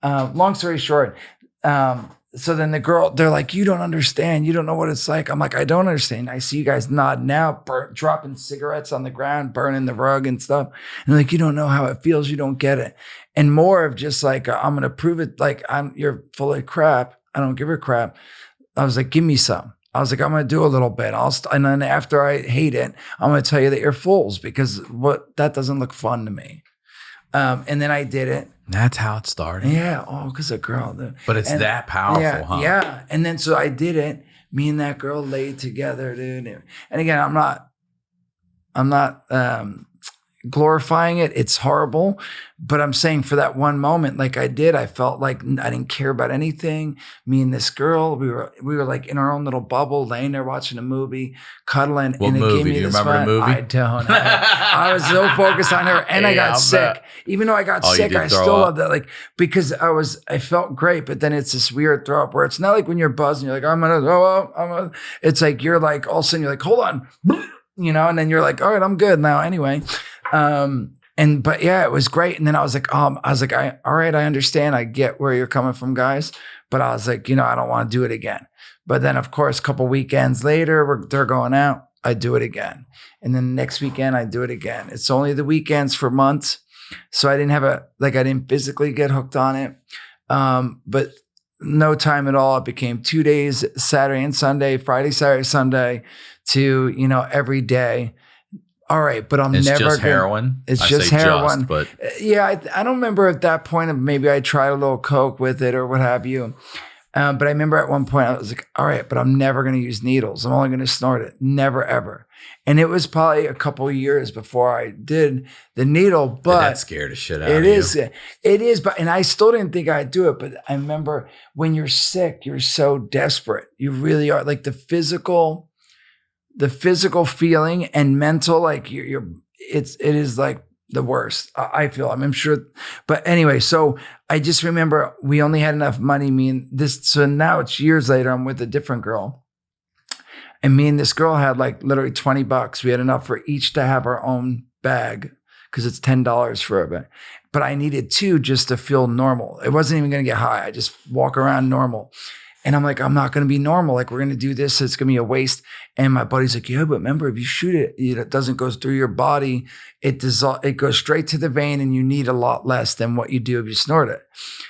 Long story short. So then they're like, you don't understand. You don't know what it's like. I'm like, I don't understand. I see you guys nodding out, dropping cigarettes on the ground, burning the rug and stuff. And like, you don't know how it feels. You don't get it. And more of just like, I'm going to prove it. Like you're full of crap. I don't give a crap. I was like, give me some. I was like, I'm going to do a little bit. And then after I hate it, I'm going to tell you that you're fools because that doesn't look fun to me. And then I did it. That's how it started. Yeah. Oh, because a girl. But it's that powerful, huh? Yeah. And then so I did it. Me and that girl laid together, dude. And again, I'm not glorifying it. It's horrible. But I'm saying for that one moment, like I felt like I didn't care about anything. Me and this girl, we were like in our own little bubble, laying there watching a movie, cuddling. What and it movie? gave me Do you this remember the movie? I don't. I was so focused on her, and I got sick. Even though I got sick, I still love that. Like, because I felt great, but then it's this weird throw up where it's not like when you're buzzing, you're like, it's like you're like, all of a sudden you're like, hold on, and then you're like, all right, I'm good now anyway. But yeah, it was great. And then I was like, all right, I understand. I get where you're coming from, guys. But I was like, I don't want to do it again. But then of course, a couple weekends later, they're going out. I do it again. And then next weekend, I do it again. It's only the weekends for months. So I didn't physically get hooked on it. But no time at all. It became 2 days, Saturday and Sunday, Friday, Saturday, Sunday, to, every day. All right, but it's never just heroin. It's just heroin. But yeah, I don't remember at that point. Maybe I tried a little coke with it or what have you. But I remember at one point I was like, all right, but I'm never going to use needles. I'm only going to snort it. Never, ever. And it was probably a couple of years before I did the needle. But that scared the shit out of you. It is. But I still didn't think I'd do it. But I remember when you're sick, you're so desperate. You really are. Like the physical feeling and mental, like it is like the worst. I feel. I'm sure. But anyway, so I just remember we only had enough money. So now it's years later. I'm with a different girl, and me and this girl had like literally $20. We had enough for each to have our own bag because it's $10 for a bag. But I needed 2 just to feel normal. It wasn't even going to get high. I just walk around normal. And I'm like, I'm not going to be normal. Like, we're going to do this. So it's going to be a waste. And my buddy's like, yeah, but remember, if you shoot it, it doesn't go through your body. It goes straight to the vein, and you need a lot less than what you do if you snort it.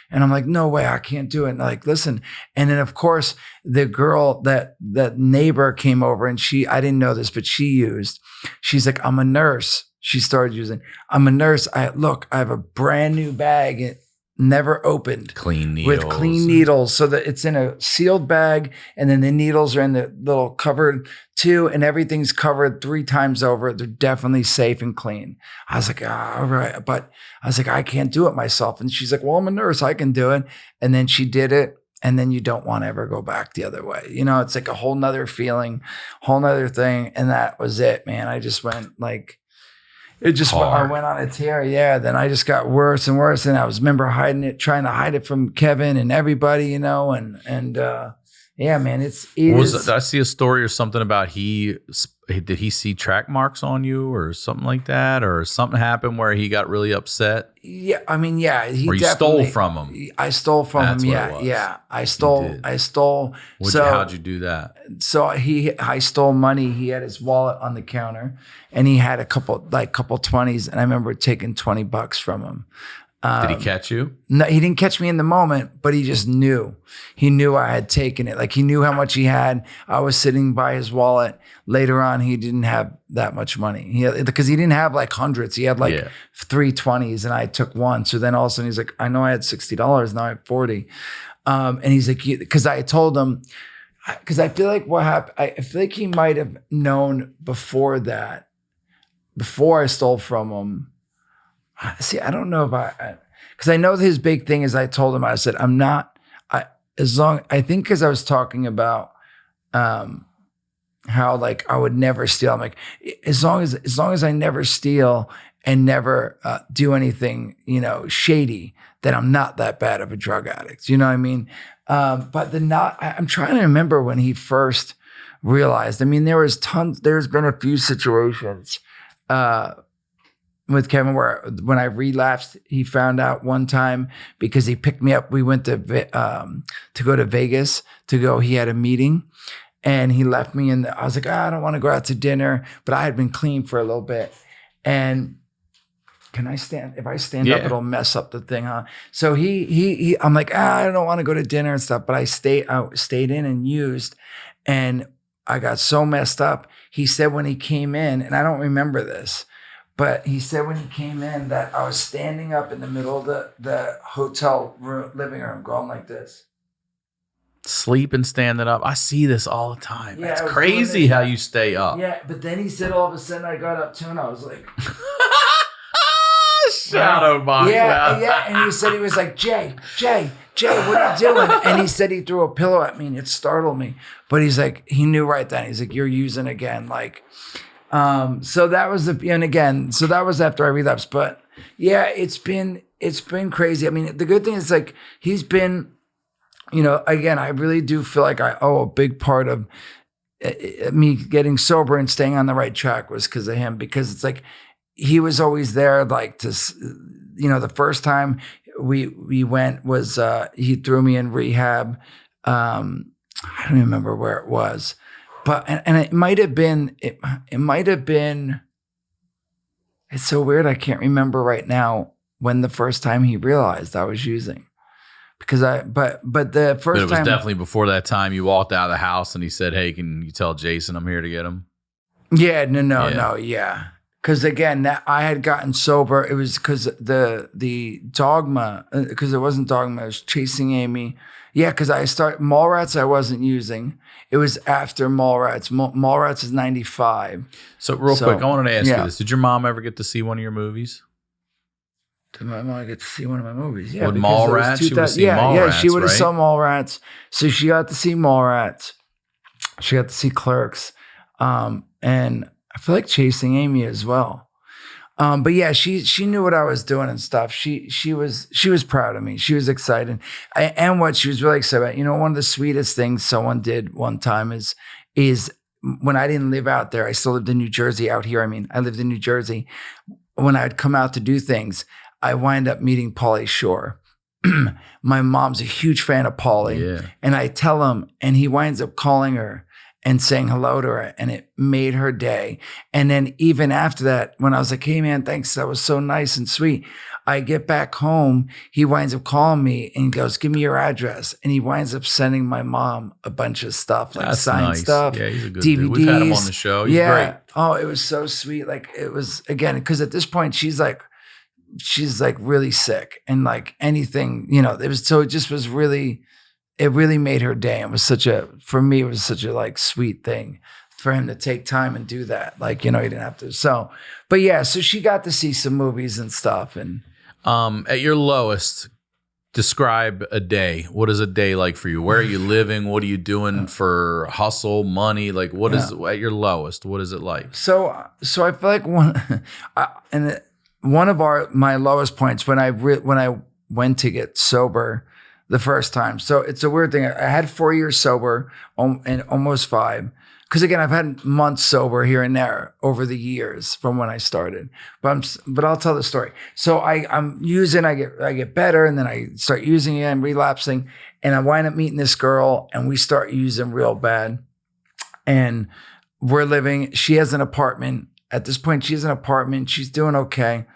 And I'm like, no way, I can't do it. And like, listen. And then of course, the girl, that neighbor came over, and I didn't know this, but she's like, I'm a nurse. She started using, I'm a nurse. I have a brand new bag. Never opened. Clean needles. With clean needles, so that it's in a sealed bag, and then the needles are in the little covered too, and everything's covered 3 times over. They're definitely safe and clean. I was like, all right. But I was like, I can't do it myself. And she's like, well, I'm a nurse. I can do it. And then she did it. And then you don't want to ever go back the other way. It's like a whole nother feeling, whole nother thing. And that was it, man. I just went like, I went on a tear. Yeah. Then I just got worse and worse. And I remember trying to hide it from Kevin and everybody, and yeah, man, did I see a story or something about did he see track marks on you or something like that? Or something happened where he got really upset? Yeah. I mean, yeah. Or you stole from him? I stole from him. Yeah. Yeah. I stole. How'd you do that? So I stole money. He had his wallet on the counter, and he had a couple 20s. And I remember taking $20 from him. Did he catch you? No, he didn't catch me in the moment, but he just knew. He knew I had taken it. Like, he knew how much he had. I was sitting by his wallet. Later on, he didn't have that much money because he didn't have like hundreds. He had like 3 20s, and I took 1. So then all of a sudden he's like, I know I had $60. Now I have 40. And he's like, because I told him, because I feel like what happened, I feel like he might have known before that, before I stole from him. See, I don't know because I know his big thing is I told him, I said, I think because I was talking about how like I would never steal. I'm like, as long as I never steal and never do anything, shady, then I'm not that bad of a drug addict. You know what I mean? But I'm trying to remember when he first realized. I mean, there's been a few situations with Kevin where when I relapsed, he found out one time because he picked me up. We went to go to Vegas he had a meeting, and he left me I was like, I don't want to go out to dinner, but I had been clean for a little bit. And can I stand? If I stand up, it'll mess up the thing, huh? So I'm like, I don't want to go to dinner and stuff, but I stayed in and used, and I got so messed up. He said when he came in, and I don't remember this, but he said when he came in that I was standing up in the middle of the hotel living room going like this. Sleeping, standing up. I see this all the time. Yeah, it's crazy how you stay up. Yeah, but then he said all of a sudden I got up too, and I was like, shadow box. Yeah. And he said, he was like, Jay, what are you doing? And he said he threw a pillow at me and it startled me. But he's like, he knew right then. He's like, you're using again. Like, so that was so that was after I relapsed. But yeah, it's been crazy. I mean, the good thing is like, he's been, again, I really do feel like I owe a big part of me getting sober and staying on the right track was because of him, because it's like, he was always there, like to, the first time we went was, he threw me in rehab. I don't even remember where it was, but, and it might've been, it's so weird. I can't remember right now when the first time he realized I was using. Because but the first time. But it was definitely before that time you walked out of the house and he said, hey, can you tell Jason I'm here to get him? Yeah, no. Because again, I had gotten sober. It was because the Dogma, because it wasn't Dogma, it was Chasing Amy. Yeah, because I started, Mallrats I wasn't using. It was after Mallrats. Mallrats is 95. So real quick, I wanted to ask you this. Did your mom ever get to see one of your movies? Did my mom get to see one of my movies? Yeah. With Mallrats? She would have seen Mallrats, yeah, she would have saw Mallrats. So she got to see Mallrats. She got to see Clerks. And I feel like Chasing Amy as well. But yeah, she knew what I was doing and stuff. She was proud of me. She was excited. And what she was really excited about, one of the sweetest things someone did one time is when I didn't live out there, I still lived in New Jersey out here. I mean, I lived in New Jersey. When I'd come out to do things, I wind up meeting Pauly Shore. My mom's a huge fan of Pauly. Yeah. And I tell him, and he winds up calling her and saying hello to her, and it made her day. And then even after that, when I was like, hey man, thanks, that was so nice and sweet. I get back home, he winds up calling me and he goes, give me your address. And he winds up sending my mom a bunch of stuff, like signed stuff, yeah, he's a good DVDs. Dude. We've had him on the show. He's great. Oh, it was so sweet. Like it was, again, because at this point she's like really sick and like anything, it really made her day. It was for me, it was such a like sweet thing for him to take time and do that. Like, he didn't have to. So, but yeah, so she got to see some movies and stuff. And at your lowest, describe a day. What is a day like for you? Where are you living? What are you doing for hustle, money? Like what is at your lowest? What is it like? So I feel like one of my lowest points when I went to get sober the first time. So it's a weird thing. I had 4 years sober and almost 5. Because again, I've had months sober here and there over the years from when I started. But I'll tell the story. So I'm using, I get better, and then I start using again, relapsing, and I wind up meeting this girl, and we start using real bad. And we're living. She has an apartment. At this point, she has an apartment. She's doing okay.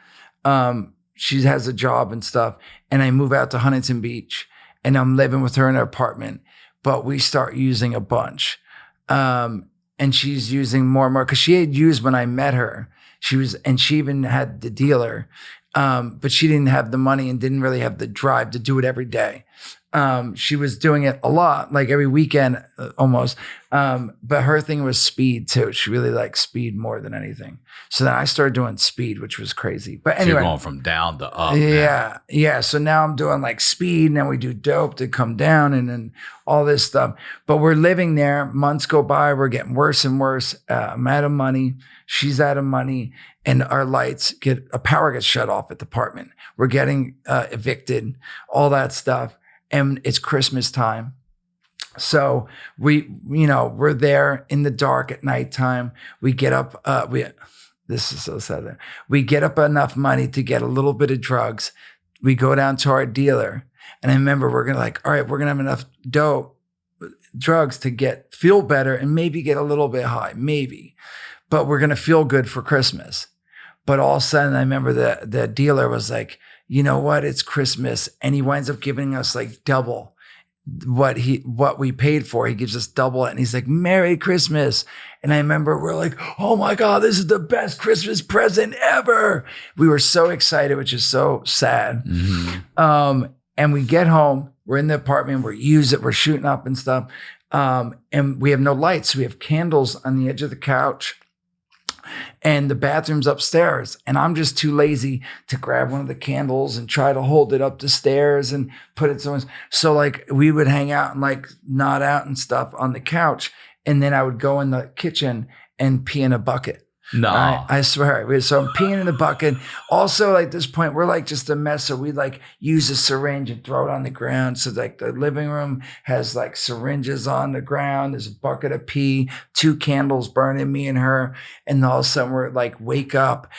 She has a job and stuff. And I move out to Huntington Beach, and I'm living with her in her apartment. But we start using a bunch. And she's using more and more because she had used when I met her. She even had the dealer, but she didn't have the money and didn't really have the drive to do it every day. She was doing it a lot, like every weekend almost. But her thing was speed too. She really liked speed more than anything. So then I started doing speed, which was crazy. But anyway, so you're going from down to up. Yeah. Yeah. So now I'm doing like speed, and then we do dope to come down, and then all this stuff. But we're living there. Months go by. We're getting worse and worse. I'm out of money. She's out of money. And our power gets shut off at the apartment. We're getting evicted, all that stuff. And it's Christmas time. So we're there in the dark at nighttime. We get up, this is so sad. We get up enough money to get a little bit of drugs. We go down to our dealer. And I remember we're going to all right, we're going to have enough drugs to feel better and maybe get a little bit high, maybe. But we're going to feel good for Christmas. But all of a sudden, I remember the dealer was like, you know what? It's Christmas. And he winds up giving us like double what we paid for. He gives us double it. And he's like, Merry Christmas. And I remember we're like, oh my God, this is the best Christmas present ever. We were so excited, which is so sad. Mm-hmm. And we get home, we're in the apartment, we're shooting up and stuff. And we have no lights. So we have candles on the edge of the couch. and the bathroom's upstairs. And I'm just too lazy to grab one of the candles and try to hold it up the stairs and put it somewhere. So like we would hang out and like nod out and stuff on the couch. And then I would go in the kitchen and pee in a bucket. No, I swear. So I'm peeing in the bucket. Also, like this point, we're like just a mess. So we like use a syringe and throw it on the ground. So like the living room has like syringes on the ground. There's a bucket of pee, 2 candles burning, me and her. And all of a sudden we're like, wake up.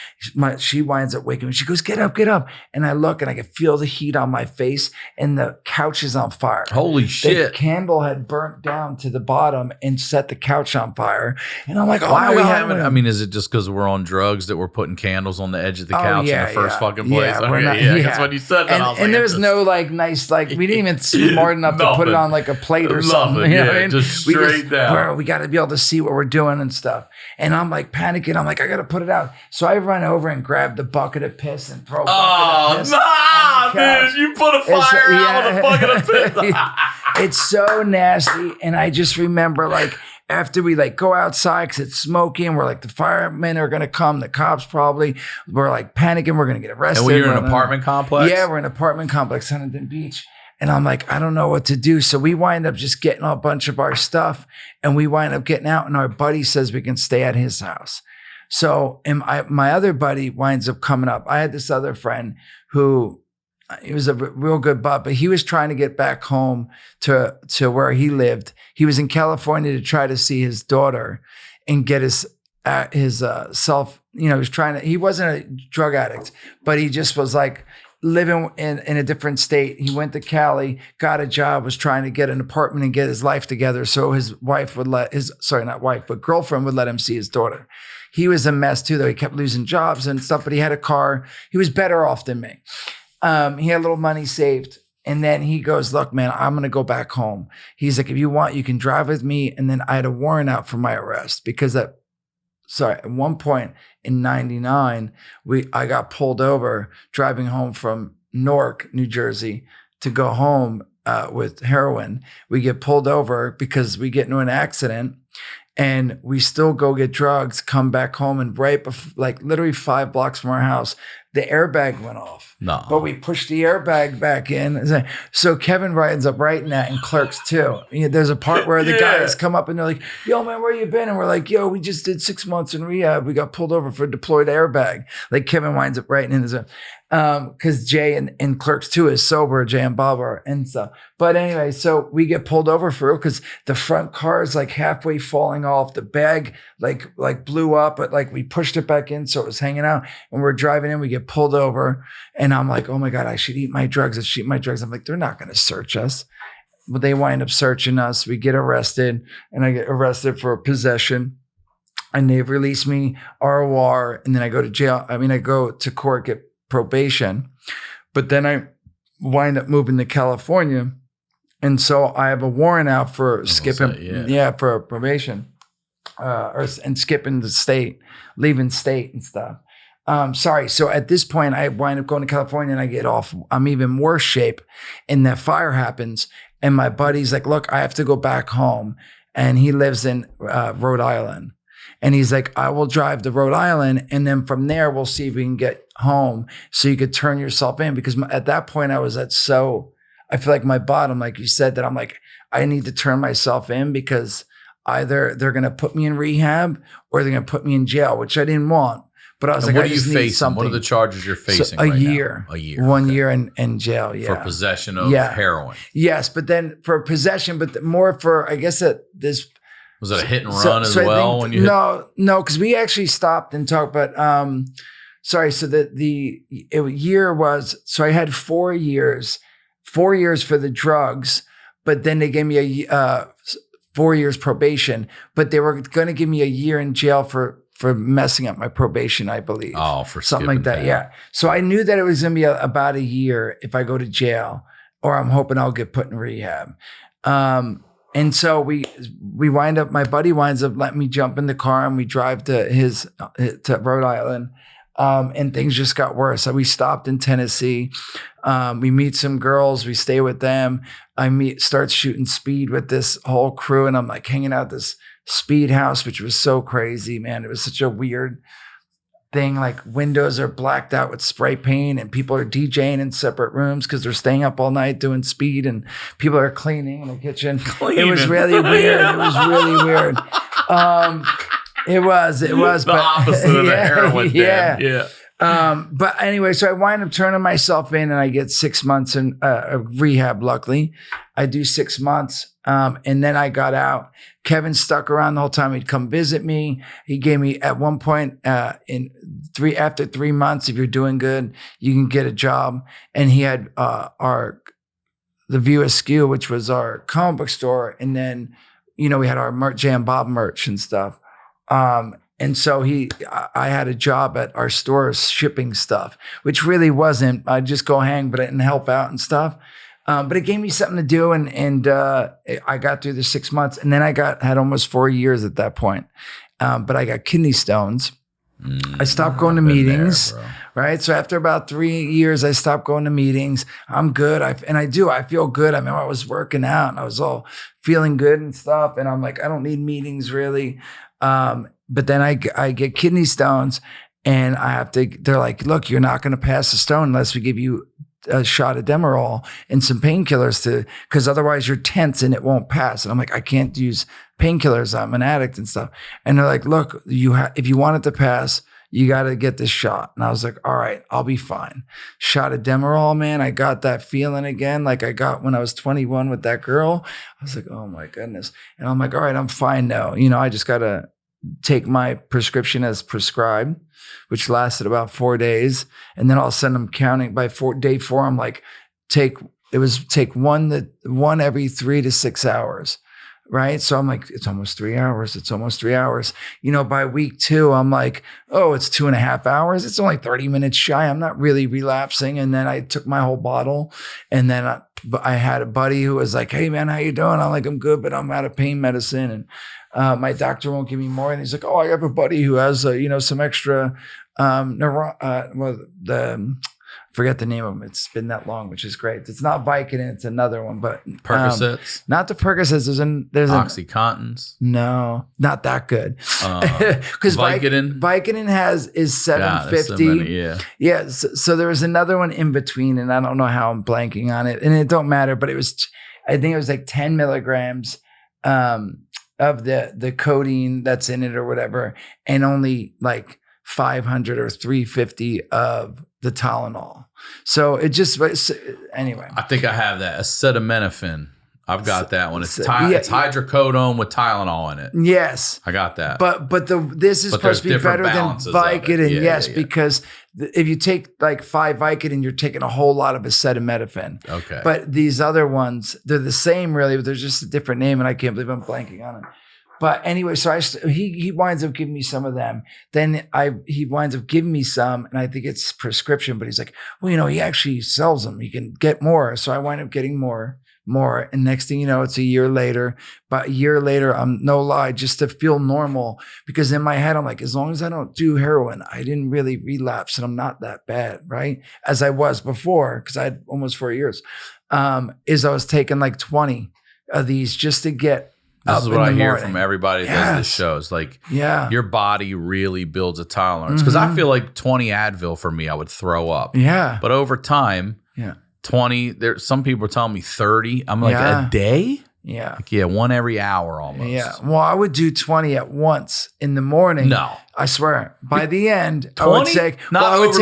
She winds up waking me. She goes, get up, get up. And I look and I can feel the heat on my face and the couch is on fire. Holy shit. The candle had burnt down to the bottom and set the couch on fire. And I'm like, oh, why my are we God. having, I mean, is it just because we're on drugs that we're putting candles on the edge of the couch in the first fucking place? Yeah, Okay, that's what you said. And there's no like nice, like we didn't even smart enough to put it on like a plate or something. You know what I mean? Just straight down. We got to be able to see what we're doing and stuff. And I'm like panicking. I'm like, I got to put it out. So I run over and grab the bucket of piss and throw a bucket of piss. Oh, nah, dude, you put a fire out with a bucket of piss. It's so nasty. And I just remember like, after we like go outside because it's smoking, we're like, the firemen are going to come, the cops probably, we're like panicking, we're going to get arrested. And when you're in an apartment complex? Yeah, we're in an apartment complex, Huntington Beach. And I'm like, I don't know what to do. So we wind up just getting a bunch of our stuff and we wind up getting out and our buddy says we can stay at his house. So my other buddy winds up coming up. I had this other friend who, he was a real good butt, but he was trying to get back home to where he lived. He was in California to try to see his daughter and get his self, you know, he wasn't a drug addict, but he just was like living in a different state. He went to Cali, got a job, was trying to get an apartment and get his life together. So his wife would girlfriend would let him see his daughter. He was a mess too, though. He kept losing jobs and stuff, but he had a car. He was better off than me. He had a little money saved. And then he goes, look, man, I'm going to go back home. He's like, if you want, you can drive with me. And then I had a warrant out for my arrest because at one point in 99, I got pulled over driving home from Newark, New Jersey to go home with heroin. We get pulled over because we get into an accident and we still go get drugs, come back home, and like literally 5 blocks from our house, the airbag went off. No. But we pushed the airbag back in. So Kevin ends up writing that in Clerks too. You know, there's a part where the guys come up and they're like, yo, man, where you been? And we're like, yo, we just did 6 months in rehab. We got pulled over for deployed airbag. Like Kevin winds up writing in his because Jay in Clerks 2 is sober, Jay and Bob are and stuff. But anyway, so we get pulled over for real because the front car is like halfway falling off. The bag like blew up, but like we pushed it back in so it was hanging out. And we're driving in, we get pulled over, and I'm like, oh my God, I should eat my drugs. I'm like, they're not going to search us. But they wind up searching us. We get arrested, and I get arrested for possession. And they release me ROR, and then I go to jail. I mean, I go to court, get probation, but then I wind up moving to California. And so I have a warrant out for skipping, for probation, and skipping the state, leaving state and stuff. So at this point, I wind up going to California and I get off. I'm even worse shape, and that fire happens. And my buddy's like, look, I have to go back home. And he lives in Rhode Island. And he's like, I will drive to Rhode Island. And then from there, we'll see if we can get home so you could turn yourself in. Because at that point, I feel like my bottom, like you said, that I'm like, I need to turn myself in because either they're going to put me in rehab or they're going to put me in jail, which I didn't want. But I was like, I just need something. What are the charges you're facing A right year. Now? A year. 1 year in jail, yeah. For possession of heroin. Yes, but then for possession, but more for, I guess that this... Was it a hit and run as well? No, because we actually stopped and talked, but so the year was, so I had 4 years for the drugs, but then they gave me a 4 years probation, but they were going to give me a year in jail for messing up my probation, I believe. Oh, for something like that. Yeah. So I knew that it was going to be about a year if I go to jail, or I'm hoping I'll get put in rehab. And so we wind up, my buddy winds up letting me jump in the car and we drive to Rhode Island. And things just got worse. So we stopped in Tennessee. We meet some girls. We stay with them. Start shooting speed with this whole crew. And I'm like hanging out at this speed house, which was so crazy, man. It was such a weird thing. Like windows are blacked out with spray paint and people are DJing in separate rooms because they're staying up all night doing speed and people are cleaning in the kitchen. It was really weird. It was really weird. It was the opposite of the heroin. Yeah. But anyway, so I wind up turning myself in and I get 6 months in rehab. Luckily, I do 6 months. And then I got out. Kevin stuck around the whole time. He'd come visit me. He gave me at one point after 3 months, if you're doing good, you can get a job. And he had the View Askew, which was our comic book store. And then, we had our Jam Bob merch and stuff. And so I had a job at our store shipping stuff, which really wasn't. I'd just go hang, but I didn't help out and stuff. But it gave me something to do, and I got through the 6 months, and then I had almost 4 years at that point. But I got kidney stones. I stopped going to meetings, right? So after about 3 years, I stopped going to meetings. I'm good, I feel good. I mean, I was working out, and I was all feeling good and stuff, and I'm like, I don't need meetings really. But then I get kidney stones, and they're like, look, you're not going to pass the stone unless we give you a shot of Demerol and some painkillers because otherwise you're tense and it won't pass. And I'm like, I can't use painkillers. I'm an addict and stuff. And they're like, look, if you want it to pass, you got to get this shot. And I was like, all right, I'll be fine. Shot of Demerol, man. I got that feeling again, like I got when I was 21 with that girl. I was like, oh my goodness. And I'm like, all right, I'm fine now. I just got to take my prescription as prescribed, which lasted about 4 days. And then all of a sudden I'm counting by day 4, I'm like, take one every 3 to 6 hours. Right. So I'm like, it's almost 3 hours. It's almost 3 hours. By week 2, I'm like, oh, it's 2.5 hours. It's only 30 minutes shy. I'm not really relapsing. And then I took my whole bottle. And then I had a buddy who was like, hey man, how you doing? I'm like, I'm good, but I'm out of pain medicine. And my doctor won't give me more. And he's like, oh, I have a buddy who has, some extra, forget the name of them. It's been that long, which is great. It's not Vicodin. It's another one, but Percocets, not the Percocets. There's OxyContins. No, not that good. Because Vicodin is 750. Yeah. So there was another one in between, and I don't know how I'm blanking on it, and it don't matter. But I think it was like 10 milligrams of the codeine that's in it or whatever, and only like 500 or 350 of the Tylenol. So anyway. I think I have that acetaminophen. I've got that one. It's hydrocodone with Tylenol in it. Yes, I got that. But this is supposed to be better than Vicodin. Because if you take like 5 Vicodin, you're taking a whole lot of acetaminophen. Okay. But these other ones, they're the same really, but they're just a different name, and I can't believe I'm blanking on it. But anyway, so he winds up giving me some of them. Then he winds up giving me some, and I think it's prescription. But he's like, well, he actually sells them. You can get more. So I wind up getting more. And next thing you know, it's a year later. But a year later, I'm no lie, just to feel normal. Because in my head, I'm like, as long as I don't do heroin, I didn't really relapse, and I'm not that bad, right? As I was before, because I had almost 4 years. I was taking like 20 of these just to get. This is what I hear from everybody that does this show. It's like, your body really builds a tolerance. Because I feel like 20 Advil for me, I would throw up. Yeah. But over time, 20, some people are telling me 30. I'm like, a day? Yeah. Like, one every hour almost. Yeah. Well, I would do 20 at once in the morning. No. I swear. By the end, 20? I would take, I would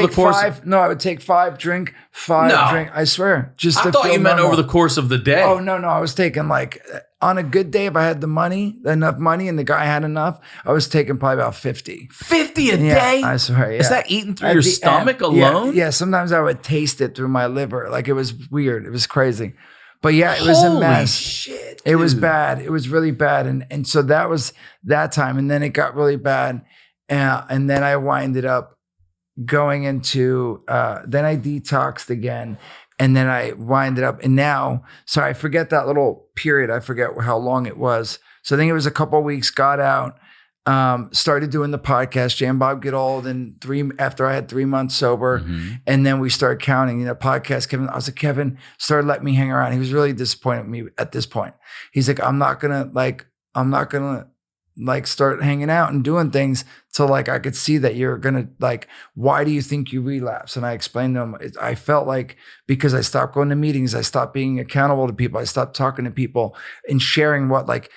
take 5, drink 5, drink. I swear. I thought you meant over the course of the day. Oh, no. I was taking like, on a good day, if I had enough money, and the guy had enough, I was taking probably about 50. 50 a day? I swear, yeah. Is that eating through your stomach alone? Yeah, sometimes I would taste it through my liver. Like, it was weird. It was crazy. But yeah, it was a mess. Shit, it was bad. It was really bad. And so that was that time. And then it got really bad. And then I winded up going into, then I detoxed again. And then I winded up, and now, so I forget that little period. I forget how long it was. So I think it was a couple of weeks, got out. Started doing the podcast, Jam Bob Get Old, and after I had 3 months sober. Mm-hmm. And then we started counting, podcast. Kevin, I was like, Kevin started letting me hang around. He was really disappointed with me at this point. He's like, I'm not gonna start hanging out and doing things till like I could see that you're gonna like, why do you think you relapse? And I explained to him, I felt like because I stopped going to meetings, I stopped being accountable to people, I stopped talking to people and sharing what like,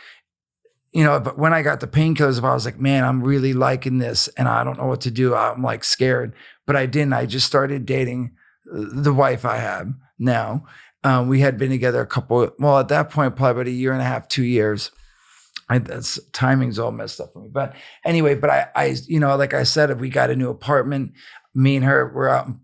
but when I got the painkillers, I was like, man, I'm really liking this and I don't know what to do. I'm like scared, but I didn't. I just started dating the wife I have now. We had been together at that point, probably about 1.5, 2 years. That's timing's all messed up for me. But anyway, I like I said, if we got a new apartment, me and her were out in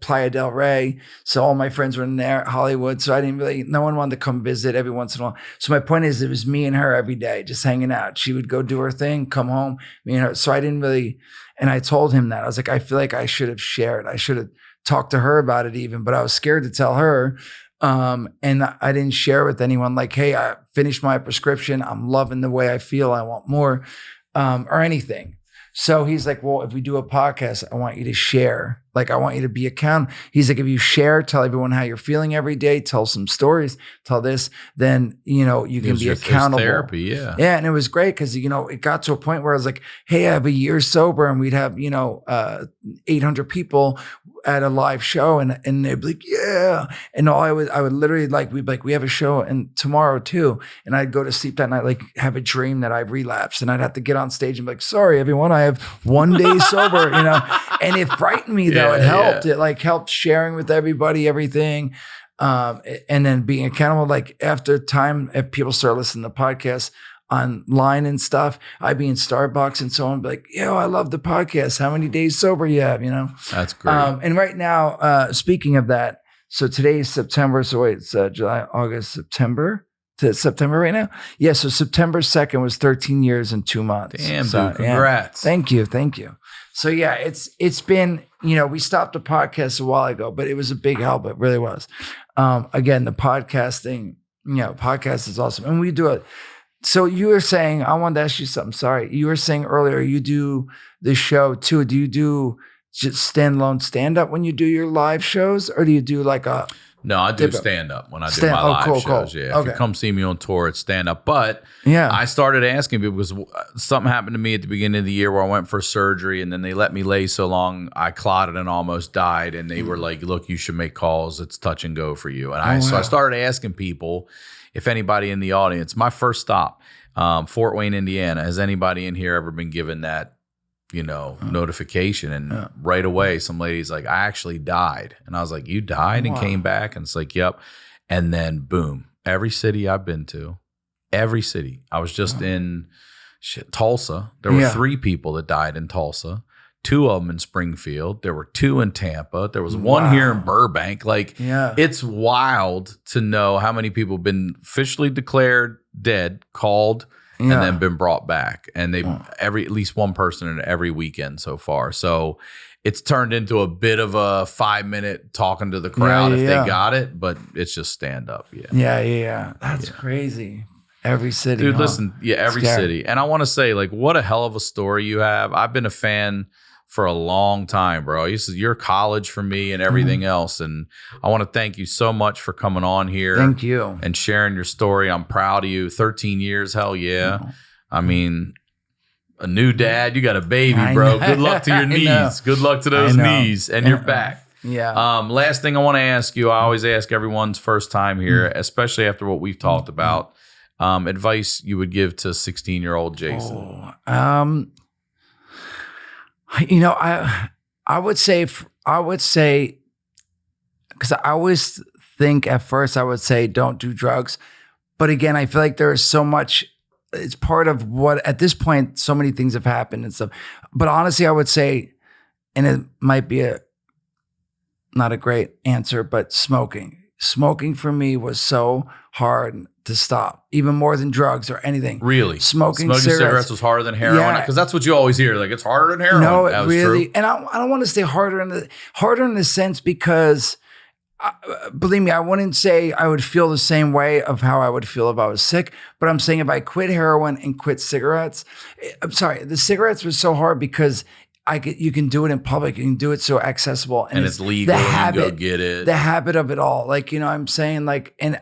Playa del Rey. So all my friends were in there, Hollywood. So no one wanted to come visit every once in a while. So my point is, it was me and her every day, just hanging out. She would go do her thing, come home, me and her. So I didn't really, and I told him that. I was like, I feel like I should have shared. I should have talked to her about it even, but I was scared to tell her. And I didn't share with anyone like, hey, I finished my prescription. I'm loving the way I feel. I want more, or anything. So he's like, well, if we do a podcast, I want you to share. Like, I want you to be accountable. He's like, if you share, tell everyone how you're feeling every day, tell some stories, tell this, then, you can be accountable. Therapy, yeah. Yeah. And it was great because, it got to a point where I was like, hey, I have a year sober, and we'd have, 800 people at a live show, and they'd be like, yeah. And I would literally we'd be like, we have a show and tomorrow too. And I'd go to sleep that night, like have a dream that I relapsed, and I'd have to get on stage and be like, sorry, everyone, I have 1 day sober, and it frightened me though. It helped. It helped sharing with everybody, everything. And then being accountable, like after time, if people start listening to podcasts online and stuff, I'd be in Starbucks and so on, be like, yo, I love the podcast. How many days sober you have, That's great. And right now, speaking of that, so today is September. So wait, it's July, August, September. To September right now? Yeah, so September 2nd was 13 years and 2 months. Damn, dude, congrats. Yeah. Thank you. So yeah, it's been, we stopped the podcast a while ago, but it was a big help. It really was. Again, the podcast thing, podcast is awesome. And we do it. So you were saying, I wanted to ask you something. Sorry. You were saying earlier, you do the show too. Do you do just standalone stand-up when you do your live shows, or do you do like a... No, I do stand up when I do my live shows. Cool. Yeah, if you come see me on tour, it's stand up. But I started asking people because something happened to me at the beginning of the year where I went for surgery, and then they let me lay so long I clotted and almost died. And they were like, "Look, you should make calls. It's touch and go for you." And so I started asking people if anybody in the audience. My first stop, Fort Wayne, Indiana. Has anybody in here ever been given that? Notification, and right away some lady's like, I actually died. And I was like, you died and came back? And it's like, yep. And then boom, every city I've been to, every city. I was just in Tulsa. There were 3 people that died in Tulsa, 2 of them in Springfield. There were 2 in Tampa. There was 1 here in Burbank. It's wild to know how many people have been officially declared dead, called, and then been brought back. And they at least one person in every weekend so far. So it's turned into a bit of a 5-minute talking to the crowd if they got it, but it's just stand up. Yeah. That's crazy. Every city. Dude, listen, every city. And I want to say, what a hell of a story you have. I've been a fan for a long time, bro. This is your college for me and everything else. And I want to thank you so much for coming on here. Thank you. And sharing your story. I'm proud of you. 13 years, hell yeah. I mean, a new dad. You got a baby, bro. Good luck to your knees. Good luck to those knees and your back. Yeah. Last thing I want to ask you, I always ask everyone's first time here, especially after what we've talked about, advice you would give to 16-year-old Jason. I would say, because I always think at first I would say don't do drugs. But again, I feel like there is so much, it's part of what, at this point, so many things have happened and stuff. But honestly, I would say, and it might be not a great answer, but smoking. Smoking for me was so hard to stop, even more than drugs or anything. Really? Smoking cigarettes was harder than heroin? Because that's what you always hear. Like, it's harder than heroin. No, it really. True. And I don't want to say harder in the sense because believe me, I wouldn't say I would feel the same way of how I would feel if I was sick, but I'm saying if I quit heroin and quit cigarettes, I'm sorry, the cigarettes was so hard because you can do it in public, you can do it so accessible, and it's legal. The habit, you can go get it. The habit of it all, like what I'm saying, like, and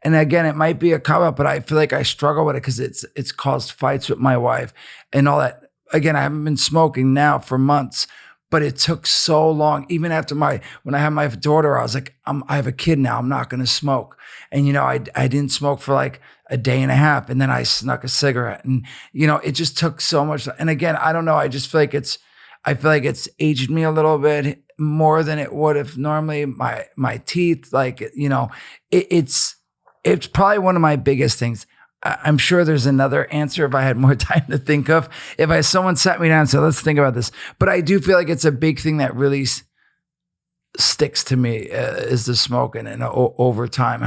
again, it might be a cop out, but I feel like I struggle with it because it's caused fights with my wife and all that. Again, I haven't been smoking now for months. But it took so long. Even after when I had my daughter, I was like, I have a kid now. I'm not going to smoke. And, I didn't smoke for like a day and a half. And then I snuck a cigarette. And, it just took so much. And again, I don't know. I just feel like it's aged me a little bit more than it would if normally my teeth, like, it's probably one of my biggest things. I'm sure there's another answer if I had more time to think of. If someone sat me down and said, let's think about this. But I do feel like it's a big thing that really sticks to me is the smoking, and over time,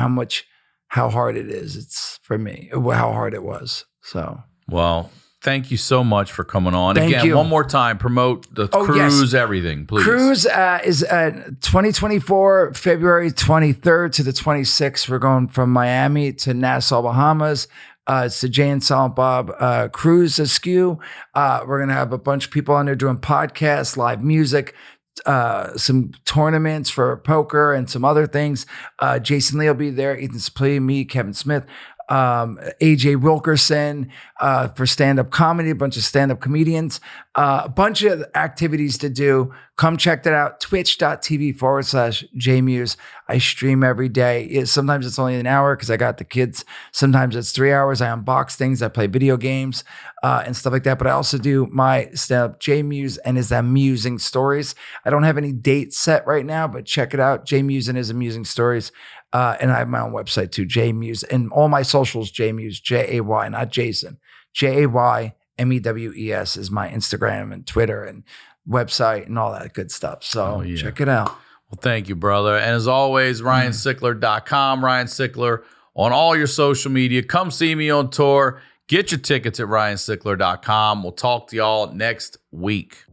how hard it is. It's for me, how hard it was. So, well, thank you so much for coming on. Thank Again, you. one more time, promote the cruise, everything, please. Cruise is 2024, February 23rd to the 26th. We're going from Miami to Nassau, Bahamas. It's the Jay and Silent Bob Cruise Askew. We're going to have a bunch of people on there doing podcasts, live music, some tournaments for poker and some other things. Jason Lee will be there, Ethan Splee, me, Kevin Smith. AJ Wilkerson for stand-up comedy, a bunch of stand-up comedians, a bunch of activities to do. Come check that out. Twitch.tv/J Mewes. I stream every day. Sometimes it's only an hour because I got the kids. Sometimes it's 3 hours. I unbox things. I play video games and stuff like that. But I also do my stand-up J Mewes and His Amusing Stories. I don't have any dates set right now, but check it out. J Mewes and His Amusing Stories. And I have my own website too, J Mewes. And all my socials, J Mewes, Jay, not Jason. JayMewes is my Instagram and Twitter and website and all that good stuff. So check it out. Well, thank you, brother. And as always, RyanSickler.com, Ryan Sickler on all your social media. Come see me on tour. Get your tickets at RyanSickler.com. We'll talk to y'all next week.